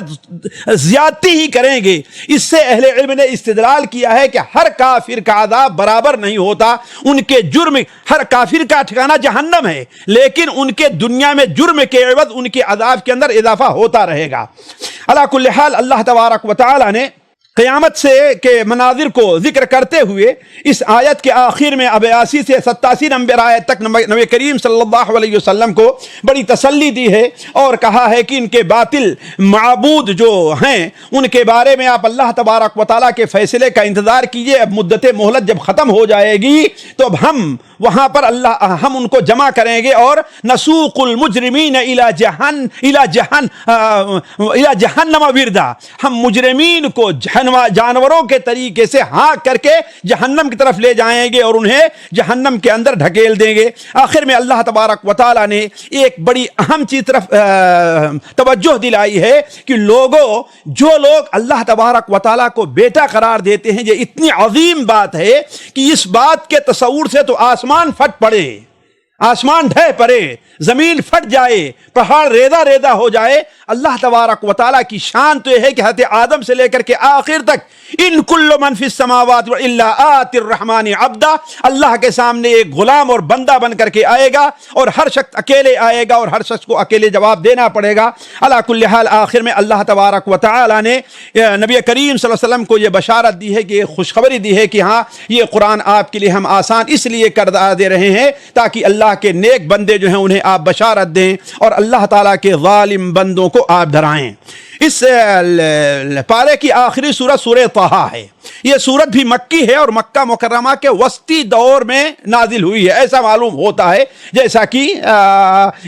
زیادتی ہی کریں گے۔ اس سے اہل علم نے استدلال کیا ہے کہ ہر کافر کا عذاب برابر نہیں ہوتا، ان کے جرم، ہر کافر کا ٹھکانہ جہنم ہے، لیکن ان کے دنیا میں جرم کے عوض ان کے عذاب کے اندر اضافہ ہوتا رہے گا۔ علی کل حال اللہ تبارک و تعالی نے قیامت سے کے مناظر کو ذکر کرتے ہوئے اس آیت کے آخر میں اب 82 سے 87 نمبر آیت تک نبی کریم صلی اللہ علیہ وسلم کو بڑی تسلی دی ہے اور کہا ہے کہ ان کے باطل معبود جو ہیں ان کے بارے میں آپ اللہ تبارک و تعالیٰ کے فیصلے کا انتظار کیجئے، اب مدت مہلت جب ختم ہو جائے گی تو اب ہم وہاں پر اللہ ہم ان کو جمع کریں گے اور نسوق المجرمین الی جہنم وردا، ہم مجرمین کو جانوروں کے طریقے سے ہانک کر کے جہنم کی طرف لے جائیں گے اور انہیں جہنم کے اندر ڈھکیل دیں گے۔ آخر میں اللہ تبارک و تعالی نے ایک بڑی اہم چیز طرف توجہ دلائی ہے کہ جو لوگ اللہ تبارک و تعالی کو بیٹا قرار دیتے ہیں، یہ اتنی عظیم بات ہے کہ اس بات کے تصور سے تو آسمان پھٹ پڑے، آسمان ڈھہ پڑے، زمین پھٹ جائے، پہاڑ ریزہ ریزہ ہو جائے۔ اللہ تبارک و تعالیٰ کی شان تو یہ ہے کہ حضرت آدم سے لے کر کے آخر تک ان کل من فی السماوات الا آتی الرحمن عبدا، اللہ کے سامنے ایک غلام اور بندہ بن کر کے آئے گا اور ہر شخص اکیلے آئے گا اور ہر شخص کو اکیلے جواب دینا پڑے گا۔ علی کل حال آخر میں اللہ تبارک و تعالیٰ نے نبی کریم صلی اللہ علیہ وسلم کو یہ بشارت دی ہے، کہ یہ خوشخبری دی ہے کہ ہاں یہ قرآن آپ کے لیے ہم آسان اس لیے کر دے رہے ہیں تاکہ اللہ کے نیک بندے جو ہیں انہیں آپ بشارت دیں اور اللہ تعالیٰ کے ظالم بندوں کو آپ ڈرائیں۔ اس پارے کی آخری سورت سورہ طٰہٰ ہے۔ یہ سورت بھی مکی ہے اور مکہ مکرمہ کے وسطی دور میں نازل ہوئی ہے، ایسا معلوم ہوتا ہے، جیسا کہ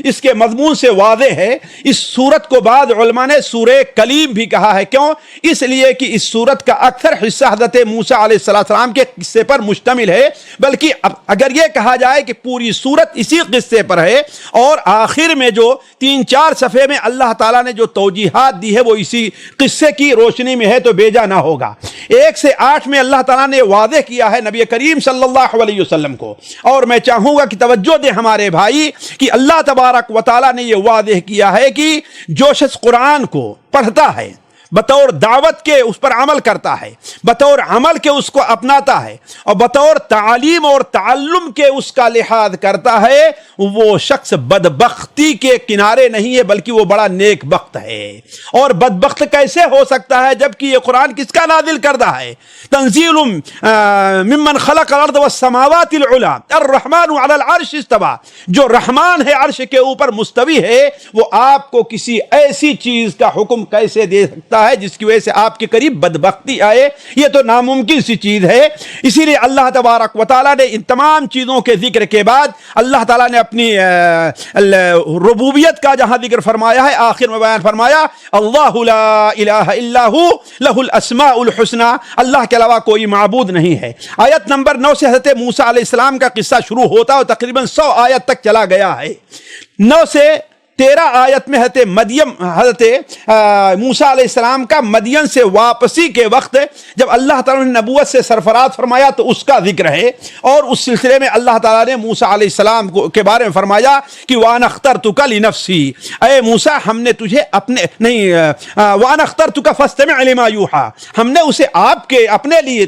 اس کے مضمون سے واضح ہے۔ اس سورت کو بعض علماء نے سورہ کلیم بھی کہا ہے، کیوں؟ اس لیے کہ اس سورت کا اکثر حصہ حضرت موسیٰ علیہ السلام کے قصے پر مشتمل ہے، بلکہ اگر یہ کہا جائے کہ پوری سورت اسی قصے پر ہے اور آخر میں جو 3-4 صفحے میں اللہ تعالیٰ نے جو توجیحات دی ہے وہ اسی قصے کی روشنی میں ہے، تو بیجا نہ ہوگا۔ 1 سے 8 میں اللہ تعالیٰ نے واضح کیا ہے نبی کریم صلی اللہ علیہ وسلم کو، اور میں چاہوں گا کہ توجہ دیں ہمارے بھائی کہ اللہ تبارک و تعالیٰ نے یہ واضح کیا ہے کہ جو شخص قرآن کو پڑھتا ہے، بطور دعوت کے اس پر عمل کرتا ہے، بطور عمل کے اس کو اپناتا ہے، اور بطور تعلیم اور تعلم کے اس کا لحاظ کرتا ہے، وہ شخص بدبختی کے کنارے نہیں ہے بلکہ وہ بڑا نیک بخت ہے۔ اور بدبخت کیسے ہو سکتا ہے جبکہ یہ قرآن کس کا نازل کردہ ہے؟ تنزیل ممن خلق الارض والسماوات العلی الرحمن علی العرش استوی، جو رحمان ہے عرش کے اوپر مستوی ہے، وہ آپ کو کسی ایسی چیز کا حکم کیسے دے سکتا ہے جس کی وجہ سے آپ کے قریب بدبختی آئے؟ یہ تو ناممکن سی چیز ہے۔ اسی لیے اللہ تبارک و تعالیٰ نے ان تمام چیزوں کے ذکر کے بعد اللہ تعالیٰ نے اپنی ربوبیت کا جہاں ذکر فرمایا ہے، آخر میں بیان فرمایا اللہ لا الہ الا ہو لہ الاسماء الحسنی، اللہ کے علاوہ کوئی معبود نہیں ہے۔ آیت نمبر 9 سے حضرت موسیٰ علیہ السلام کا قصہ شروع ہوتا ہے اور تقریباً 100 آیت تک چلا گیا ہے۔ 9 سے 13 آیت میں حضرت موسیٰ علیہ السلام کا مدین سے واپسی کے وقت جب اللہ تعالیٰ نے نبوت سے سرفراز فرمایا تو اس کا ذکر ہے، اور اس سلسلے میں اللہ تعالیٰ نے موسیٰ علیہ السلام کے بارے میں فرمایا کہ وَأَنَا اخْتَرْتُكَ لِنَفْسِي، اے موسیٰ ہم نے تجھے وَأَنَا اخْتَرْتُكَ فَاسْتَمِعْ لِمَا يُوحَىٰ، ہم نے اسے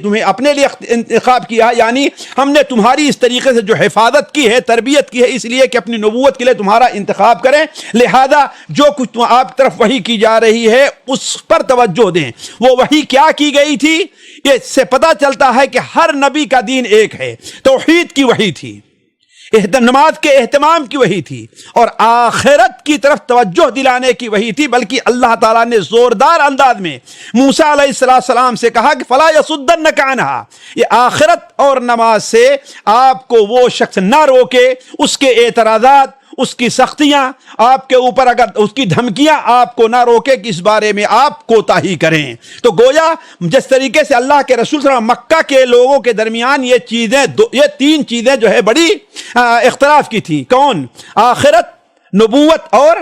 تمہیں اپنے لیے انتخاب کیا، یعنی ہم نے تمہاری اس طریقے سے جو حفاظت کی ہے، تربیت کی ہے، اس لیے کہ اپنی نبوت کے لیے تمہارا انتخاب کریں، لہذا جو کچھ آپ طرف وحی کی جا رہی ہے اس پر توجہ دیں۔ وہ وحی کیا کی گئی تھی؟ اس سے پتہ چلتا ہے کہ ہر نبی کا دین ایک ہے۔ توحید کی وحی تھی، نماز کے اہتمام کی وحی تھی، اور آخرت کی طرف توجہ دلانے کی وحی تھی، بلکہ اللہ تعالیٰ نے زوردار انداز میں موسیٰ علیہ السلام سے کہا کہ فَلَا يَصُدَّنَّكَ عَنْهَا، یہ آخرت اور نماز سے آپ کو وہ شخص نہ روکے، اس کے اعتراضات، اس کی سختیاں آپ کے اوپر، اگر اس کی دھمکیاں آپ کو نہ روکے کہ اس بارے میں آپ کوتاہی کریں۔ تو گویا جس طریقے سے اللہ کے رسول صلی اللہ علیہ وسلم مکہ کے لوگوں کے درمیان یہ 3 چیزیں جو ہے بڑی اختلاف کی تھی، کون؟ آخرت، نبوت اور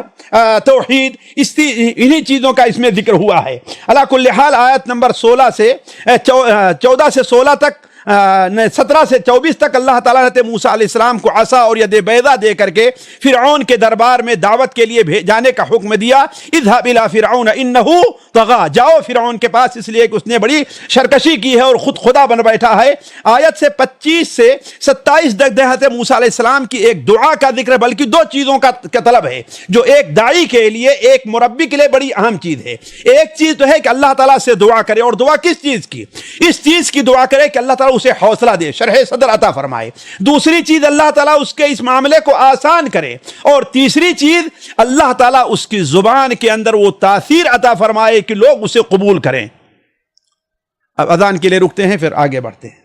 توحید، انہی چیزوں کا اس میں ذکر ہوا ہے۔ علی کل حال آیت نمبر 14 سے 16 تک 17 سے 24 تک اللہ تعالیٰ نے موسیٰ علیہ السلام کو عصا اور ید بیضا دے کر کے فرعون کے دربار میں دعوت کے لیے جانے کا حکم دیا۔ اذهب الى فرعون انه طغى، جاؤ فرعون کے پاس، اس لیے کہ اس نے بڑی سرکشی کی ہے اور خود خدا بن بیٹھا ہے۔ آیت سے 25 سے 27 تک حضرت موسیٰ علیہ السلام کی ایک دعا کا ذکر ہے، بلکہ 2 چیزوں کا طلب ہے جو ایک داعی کے لیے، ایک مربی کے لیے بڑی اہم چیز ہے۔ ایک چیز تو ہے کہ اللہ تعالیٰ سے دعا کرے، اور دعا کس چیز کی؟ اس چیز کی دعا کرے کہ اللہ تعالیٰ اسے حوصلہ دے، شرح صدر عطا فرمائے۔ دوسری چیز اللہ تعالیٰ اس کے اس معاملے کو آسان کرے، اور تیسری چیز اللہ تعالیٰ اس کی زبان کے اندر وہ تاثیر عطا فرمائے کہ لوگ اسے قبول کریں۔ اب اذان کے لیے رکتے ہیں، پھر آگے بڑھتے ہیں۔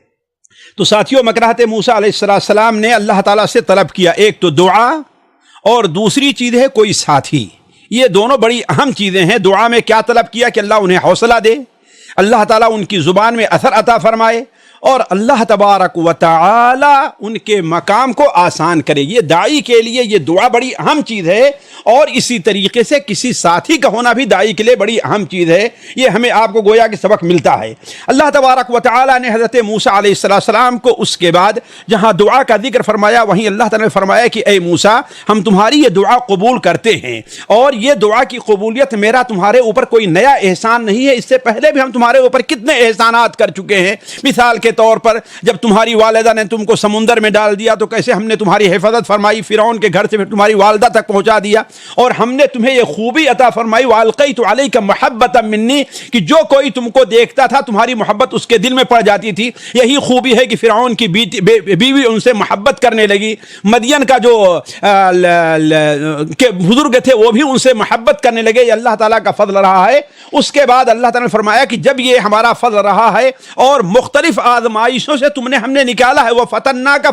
تو ساتھیوں مکرہت موسیٰ علیہ السلام نے اللہ تعالیٰ سے طلب کیا، ایک تو دعا اور دوسری چیز ہے کوئی ساتھی. یہ دونوں بڑی اہم چیزیں ہیں. دعا میں کیا طلب کیا کہ اللہ انہیں حوصلہ دے، اللہ تعالیٰ ان کی زبان میں اثر عطا فرمائے، اور اللہ تبارک و تعالی ان کے مقام کو آسان کرے. یہ داعی کے لیے یہ دعا بڑی اہم چیز ہے، اور اسی طریقے سے کسی ساتھی کا ہونا بھی داعی کے لیے بڑی اہم چیز ہے. یہ ہمیں آپ کو گویا کہ سبق ملتا ہے. اللہ تبارک و تعالی نے حضرت موسیٰ علیہ السلام کو اس کے بعد جہاں دعا کا ذکر فرمایا، وہیں اللہ تعالی نے فرمایا کہ اے موسیٰ، ہم تمہاری یہ دعا قبول کرتے ہیں، اور یہ دعا کی قبولیت میرا تمہارے اوپر کوئی نیا احسان نہیں ہے. اس سے پہلے بھی ہم تمہارے اوپر کتنے احسانات کر چکے ہیں. مثال کے طور پر جب تمہاری والدہ نے تم کو سمندر میں ڈال دیا تو کیسے ہم نے تمہاری حفاظت فرمائی، فرعون کے گھر سے تمہاری والدہ تک پہنچا دیا، اور ہم نے تمہیں یہ خوبی عطا فرمائی وَأَلْقَيْتُ عَلَيْكَ مَحَبَّةً مِّنِّي، کہ جو کوئی تم کو دیکھتا تھا تمہاری محبت اس کے دل میں پڑ جاتی تھی. یہی خوبی ہے کہ فرعون کی بیوی ان سے محبت کرنے لگی، مدین کا جو بزرگ تھے وہ بھی ان سے محبت کرنے لگے. یہ اللہ تعالیٰ کا فضل رہا ہے. اس کے بعد اللہ تعالیٰ نے فرمایا کہ جب یہ ہمارا فضل رہا ہے اور مختلف آزمائشوں سے ہم نے نکالا ہے، وہ فتنا کا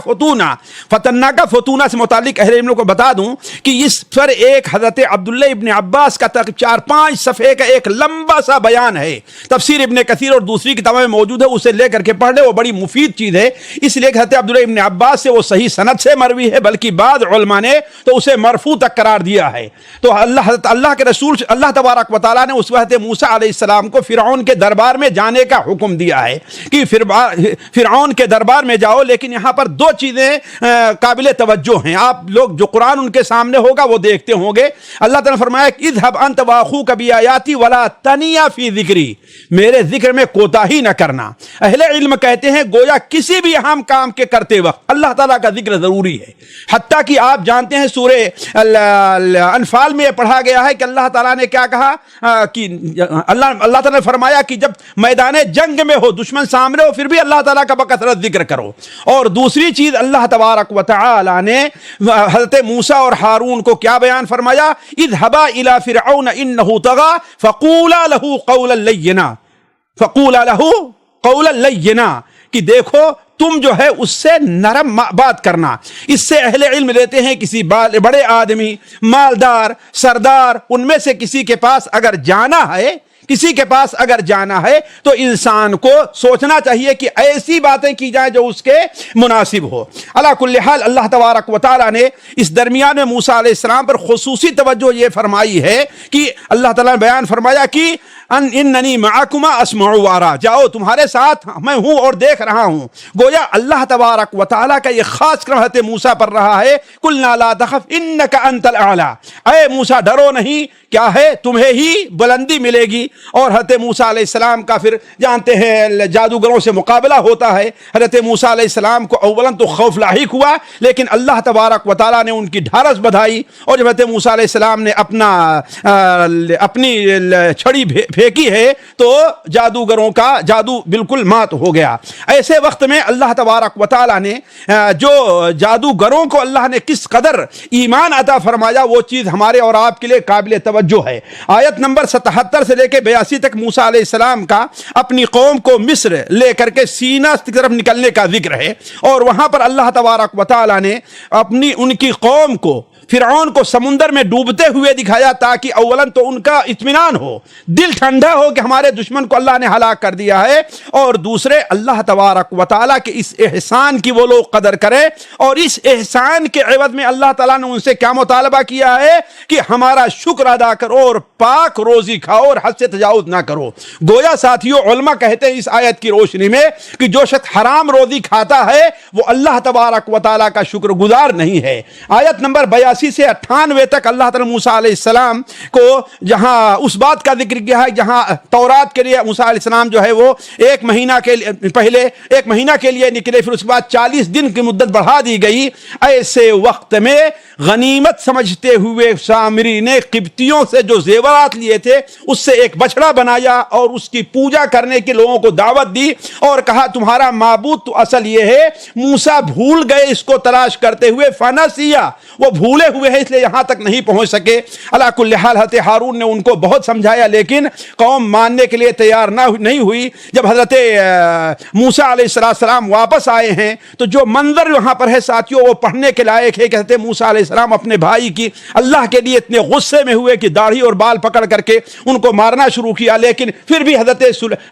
فتونہ سے متعلق اہل علم کو بتا دوں کہ اس پر ایک حضرت عبداللہ ابن عباس کا 4-5 صفحے کا ایک لمبا سا بیان ہے. تفسیر ابن کثیر اور دوسری کتابوں میں موجود ہے، اسے لے کر کے پڑھ لے، وہ بڑی مفید چیز ہے. اس لیے کہ حضرت عبداللہ ابن عباس سے وہ صحیح سند سے مروی ہے، بلکہ بعض علماء نے تو اسے مرفوع تک قرار دیا ہے. تو اللہ کے رسول اللہ تبارک و تعالیٰ نے اس وقت موسیٰ علیہ السلام کو فرعون کے دربار میں جانے کا حکم دیا ہے کہ فرعون کے دربار میں جاؤ. لیکن یہاں پر دو چیزیں قابل توجہ ہیں. آپ لوگ جو قرآن ان کے سامنے ہوگا وہ دیکھتے ہوں گے. اللہ تعالیٰ نے فرمایا کہ اذهب انت واخوك بآیاتی ولا تنیا فی ذکری، میرے ذکر میں کوتاہی نہ کرنا. اہل علم کہتے ہیں گویا کسی بھی اہم کام کے کرتے وقت اللہ تعالیٰ کا ذکر ضروری ہے. حتیٰ کہ آپ جانتے ہیں سورہ انفال میں یہ پڑھا گیا ہے کہ اللہ تعالیٰ نے کیا کہا کہ اللہ تعالیٰ نے فرمایا کہ جب میدان جنگ میں ہو، دشمن سامنے ہو، پھر بھی اللہ تعالیٰ کا بکثرت ذکر کرو. اور دوسری چیز اللہ تبارک و تعالی نے حضرت موسیٰ اور ہارون کو کیا بیان فرمایا، اذهبا الى فرعون انه طغى فقولا له قولا لینا، کہ دیکھو تم جو ہے اس سے نرم بات کرنا. اس سے اہل علم لیتے ہیں کسی بڑے آدمی، مالدار، سردار، ان میں سے کسی کے پاس اگر جانا ہے تو انسان کو سوچنا چاہیے کہ ایسی باتیں کی جائیں جو اس کے مناسب ہو. علی کل حال اللہ تبارک و تعالی نے اس درمیان میں موسیٰ علیہ السلام پر خصوصی توجہ یہ فرمائی ہے کہ اللہ تعالیٰ نے بیان فرمایا کہ اننی معکما اسمع و ارا، جاؤ تمہارے ساتھ میں ہوں اور دیکھ رہا ہوں. گویا اللہ تبارک و تعالیٰ کا یہ خاص کرم حضرت موسیٰ پر رہا ہے. قلنا لا تخف انک انت الاعلی، اے موسیٰ ڈرو نہیں، کیا ہے تمہیں ہی بلندی ملے گی. اور حضرت موسیٰ علیہ السلام کا پھر جانتے ہیں جادوگروں سے مقابلہ ہوتا ہے. حضرت موسیٰ علیہ السلام کو اولاً تو خوف لاحق ہوا، لیکن اللہ تبارک و تعالیٰ نے ان کی ڈھارس بدھائی، اور جب حضرت موسیٰ علیہ السلام نے اپنی چھڑی پھینکی ہے تو جادوگروں کا جادو بالکل مات ہو گیا. ایسے وقت میں اللہ تبارک و تعالیٰ نے جو جادوگروں کو اللہ نے کس قدر ایمان عطا فرمایا، وہ چیز ہمارے اور آپ کے لیے قابل توجہ ہے. آیت نمبر 77 سے لے کے 82 تک موسیٰ علیہ السلام کا اپنی قوم کو مصر لے کر کے سینا کی طرف نکلنے کا ذکر ہے، اور وہاں پر اللہ تبارک و تعالیٰ نے ان کی قوم کو فرعون کو سمندر میں ڈوبتے ہوئے دکھایا، تاکہ اولاً تو ان کا اطمینان ہو، دل ٹھنڈا ہو کہ ہمارے دشمن کو اللہ نے ہلاک کر دیا ہے، اور دوسرے اللہ تبارک و تعالیٰ کے اس احسان کی وہ لوگ قدر کرے. اور اس احسان کے عوض میں اللہ تعالیٰ نے ان سے کیا مطالبہ کیا ہے کہ ہمارا شکر ادا کرو اور پاک روزی کھاؤ اور حد سے تجاوز نہ کرو. گویا ساتھیوں علماء کہتے ہیں اس آیت کی روشنی میں کہ جو شخص حرام روزی کھاتا ہے وہ اللہ تبارک و تعالیٰ کا شکر گزار نہیں ہے. آیت نمبر 82 سے 98 تک اللہ تعالیٰ موسیٰ علیہ السلام کو جہاں اس بات کا ذکر کیا ہے جہاں تورات کے لیے موسیٰ علیہ السلام جو ہے وہ ایک مہینہ کے لیے نکلے، پھر اس کے بعد 40 دن کی مدت بڑھا دی گئی. ایسے وقت میں غنیمت سمجھتے ہوئے سامری نے قبطیوں سے جو زیورات لیے تھے اس سے ایک بچڑا بنایا اور اس کی پوجا کرنے کے لوگوں کو دعوت دی، اور کہا تمہارا معبود تو اصل یہ ہے. موسیٰ بھول گئے اس کو تلاش کرتے ہوئے، فنسیا، وہ بھولے رکے ہوئے ہیں اس لیے یہاں تک نہیں پہنچ سکے۔ علی کل حال حضرت ہارون نے ان کو بہت سمجھایا لیکن قوم ماننے کے لیے تیار نہیں ہوئی۔ جب حضرت موسیٰ علیہ السلام واپس آئے ہیں تو جو منظر وہاں پر ہے ساتھیوں وہ پڑھنے کے لائق ہے کہ حضرت موسیٰ علیہ السلام اپنے بھائی کی اللہ کے لیے اتنے غصے میں ہوئے کہ داڑھی اور بال پکڑ کر کے ان کو مارنا شروع کیا، لیکن پھر بھی حضرت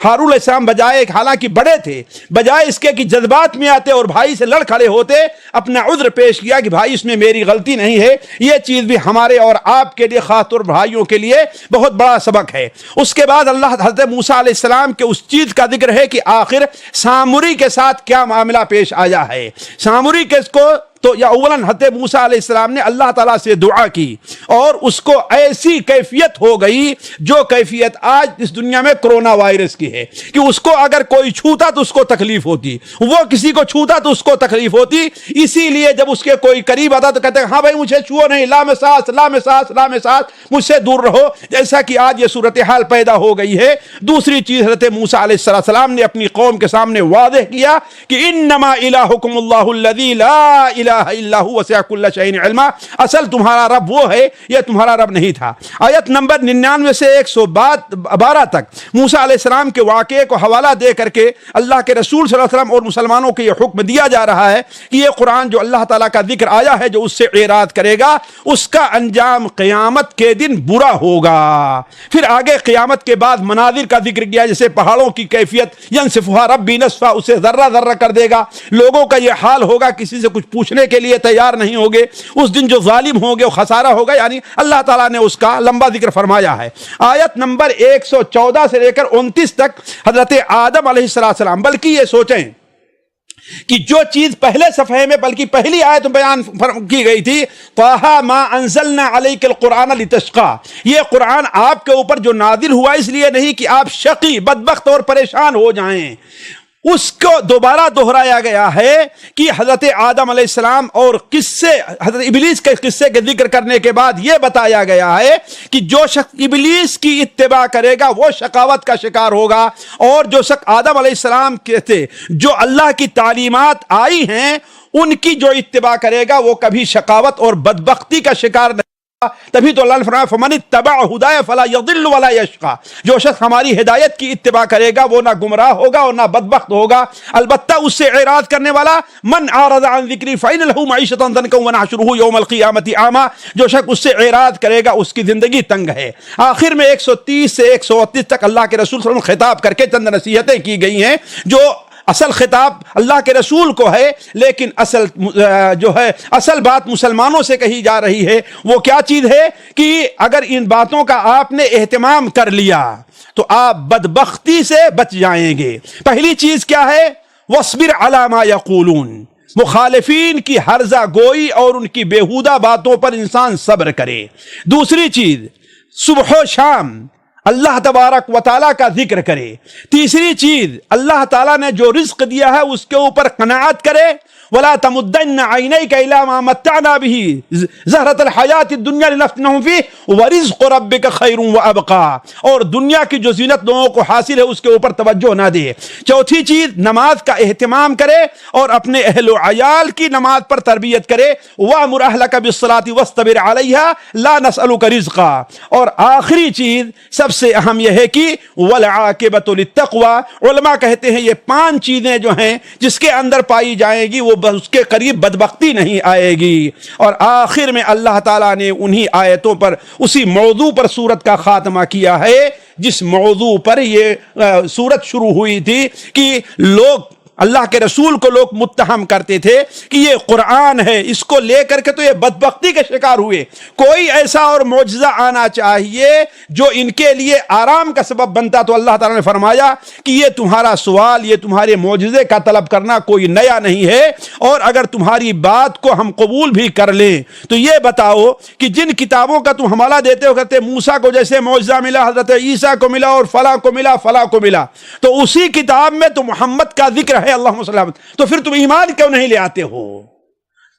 ہارون علیہ السلام بجائے حالانکہ بڑے تھے، بجائے اس کے کہ جذبات میں آتے اور بھائی سے لڑ کھڑے ہوتے، اپنا عذر پیش کیا کہ بھائی اس میں میری غلطی نہیں ہے۔ یہ چیز بھی ہمارے اور آپ کے لیے خاص طور بھائیوں کے لیے بہت بڑا سبق ہے۔ اس کے بعد اللہ حضرت موسیٰ علیہ السلام کے اس چیز کا ذکر ہے کہ آخر سامری کے ساتھ کیا معاملہ پیش آیا ہے۔ سامری کے کو تو یا اولاً حضرت موسیٰ علیہ السلام نے اللہ تعالیٰ سے دعا کی اور اس کو ایسی کیفیت ہو گئی جو کیفیت آج اس دنیا میں کرونا وائرس کی ہے کہ اس کو اگر کوئی چھوتا تو اس کو تکلیف ہوتی، وہ کسی کو چھوتا تو اس کو تکلیف ہوتی۔ اسی لیے جب اس کے کوئی قریب آتا تو کہتے ہیں ہاں بھائی مجھے چھوؤ نہیں، لا مساس لا مساس لا مساس، مجھ سے دور رہو، جیسا کہ آج یہ صورتحال پیدا ہو گئی ہے۔ دوسری چیز حضرت موسیٰ علیہ السلام نے اپنی قوم کے سامنے واضح کیا کہ انما الہکم اللہ الذی لا الہ الا هو وسع كل شيء علما، اصل تمہارا رب وہ ہے، یہ تمہارا رب نہیں تھا۔ آیت نمبر 99 سے 112 تک موسیٰ علیہ السلام کے واقعے کو حوالہ دے کر کے اللہ کے رسول صلی اللہ علیہ وسلم اور مسلمانوں کو یہ حکم دیا جا رہا ہے کہ یہ قرآن جو اللہ تعالیٰ کا ذکر آیا ہے جو اس سے اعراض کرے گا اس کا انجام قیامت کے دن برا ہوگا۔ پھر آگے قیامت کے بعد مناظر کا ذکر کیا، جیسے پہاڑوں کی کیفیت ینسفھا ربی نسفا، اسے ذرہ ذرہ کر دے گا، لوگوں کا یہ حال ہوگا، کسی سے کچھ پوچھنے کے لیے تیار نہیں ہوگے، اس دن جو ظالم ہوگے وہ خسارہ ہوگا، یعنی اللہ تعالیٰ نے اس کا لمبا ذکر فرمایا ہے۔ آیت نمبر 114 سے لے کر 29 تک حضرت آدم علیہ السلام، بلکہ یہ سوچیں کہ جو چیز پہلے صفحے میں بلکہ پہلی آیت بیان کی گئی تھی، طٰہٰ ما انزلنا علیک القرآن لتشقیٰ، یہ قرآن آپ کے اوپر جو نازل ہوا اس لیے نہیں کہ آپ شقی بدبخت اور پریشان ہو جائیں، اس کو دوبارہ دہرایا گیا ہے کہ حضرت آدم علیہ السلام اور قصے حضرت ابلیس کے قصے کے ذکر کرنے کے بعد یہ بتایا گیا ہے کہ جو شخص ابلیس کی اتباع کرے گا وہ شقاوت کا شکار ہوگا، اور جو شخص آدم علیہ السلام کے تھے جو اللہ کی تعلیمات آئی ہیں ان کی جو اتباع کرے گا وہ کبھی شقاوت اور بدبختی کا شکار نہیں۔ تبھی تو اللہ نے فرمایا فمن اتبع ہدایا فلا یضل ولا یشقى، جو شخص ہماری ہدایت کی اتباع کرے گا وہ نہ گمراہ ہوگا اور نہ بدبخت ہوگا۔ البتہ اس سے اعراض کرنے والا من اعرض عن ذکری فإن له معیشۃ ضنکا ونحشره یوم القیامۃ اعما، جو شخص اس سے اعراض کرے گا اس کی زندگی تنگ ہے۔ آخر میں 130 سے 138 تک اللہ کے رسول صلی اللہ علیہ وسلم خطاب کر کے چند نصیحتیں کی گئی ہیں جو اصل خطاب اللہ کے رسول کو ہے، لیکن اصل بات مسلمانوں سے کہی جا رہی ہے۔ وہ کیا چیز ہے کہ اگر ان باتوں کا آپ نے اہتمام کر لیا تو آپ بدبختی سے بچ جائیں گے۔ پہلی چیز کیا ہے؟ وَاصْبِرْ عَلَىٰ مَا يَقُولُونَ، مخالفین کی ہرزہ گوئی اور ان کی بیہودہ باتوں پر انسان صبر کرے۔ دوسری چیز صبح و شام اللہ تبارک و تعالیٰ کا ذکر کرے۔ تیسری چیز اللہ تعالیٰ نے جو رزق دیا ہے اس کے اوپر قناعت کرے۔ وَلَا تَمُدَّنَّ عَيْنَيْكَ إِلَىٰ مَا مَتَّعْنَا بِهِ زَهْرَةَ الْحَيَاةِ الدُّنْيَا لِنَفْتِنَهُمْ فِيهِ وَرِزْقُ رَبِّكَ خَيْرٌ وَأَبْقَىٰ، اور دنیا کی جو زینت لوگوں کو حاصل ہے اس کے اوپر توجہ نہ دے۔ چوتھی چیز نماز کا اہتمام کرے اور اپنے اہل و عیال کی نماز پر تربیت کرے۔ وَأْمُرْ أَهْلَكَ بِالصَّلَاةِ وَاصْطَبِرْ عَلَيْهَا لَا نَسْأَلُكَ رِزْقًا، اور آخری چیز سب سے اہم یہ ہے کہ وَالْعَاقِبَةُ لِلتَّقْوَىٰ، علماء کہتے ہیں یہ 5 چیزیں جو ہیں جس کے اندر پائی جائیں گی وہ اس کے قریب بدبختی نہیں آئے گی۔ اور آخر میں اللہ تعالیٰ نے انہی آیتوں پر اسی موضوع پر سورت کا خاتمہ کیا ہے جس موضوع پر یہ سورت شروع ہوئی تھی کہ لوگ اللہ کے رسول کو لوگ متہم کرتے تھے کہ یہ قرآن ہے، اس کو لے کر کے تو یہ بدبختی کے شکار ہوئے، کوئی ایسا اور معجزہ آنا چاہیے جو ان کے لیے آرام کا سبب بنتا۔ تو اللہ تعالیٰ نے فرمایا کہ یہ تمہارا سوال، یہ تمہارے معجزے کا طلب کرنا کوئی نیا نہیں ہے، اور اگر تمہاری بات کو ہم قبول بھی کر لیں تو یہ بتاؤ کہ جن کتابوں کا تم حوالہ دیتے ہو، کہتے موسیٰ کو جیسے معجزہ ملا، حضرت عیسیٰ کو ملا، اور فلاں کو ملا، فلاں کو ملا، تو اسی کتاب میں تو محمد کا ذکر ہے اللہم صلی اللہ علیہ وسلم، تو پھر تم ایمان کیوں نہیں لے آتے ہو؟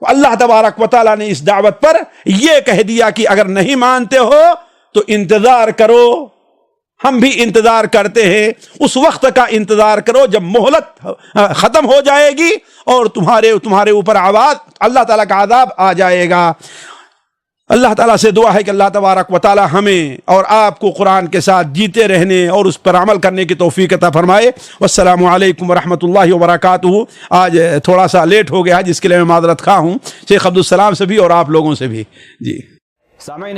اللہ تبارک و تعالیٰ نے اس دعوت پر یہ کہہ دیا کہ اگر نہیں مانتے ہو تو انتظار کرو، ہم بھی انتظار کرتے ہیں، اس وقت کا انتظار کرو جب مہلت ختم ہو جائے گی اور تمہارے اوپر اللہ تعالیٰ کا عذاب آ جائے گا۔ اللہ تعالیٰ سے دعا ہے کہ اللہ تبارک و تعالیٰ ہمیں اور آپ کو قرآن کے ساتھ جیتے رہنے اور اس پر عمل کرنے کی توفیق عطا فرمائے۔ والسلام علیکم ورحمۃ اللہ وبرکاتہ۔ آج تھوڑا سا لیٹ ہو گیا جس کے لیے میں معذرت خواہ ہوں، شیخ عبدالسلام سے بھی اور آپ لوگوں سے بھی۔ جی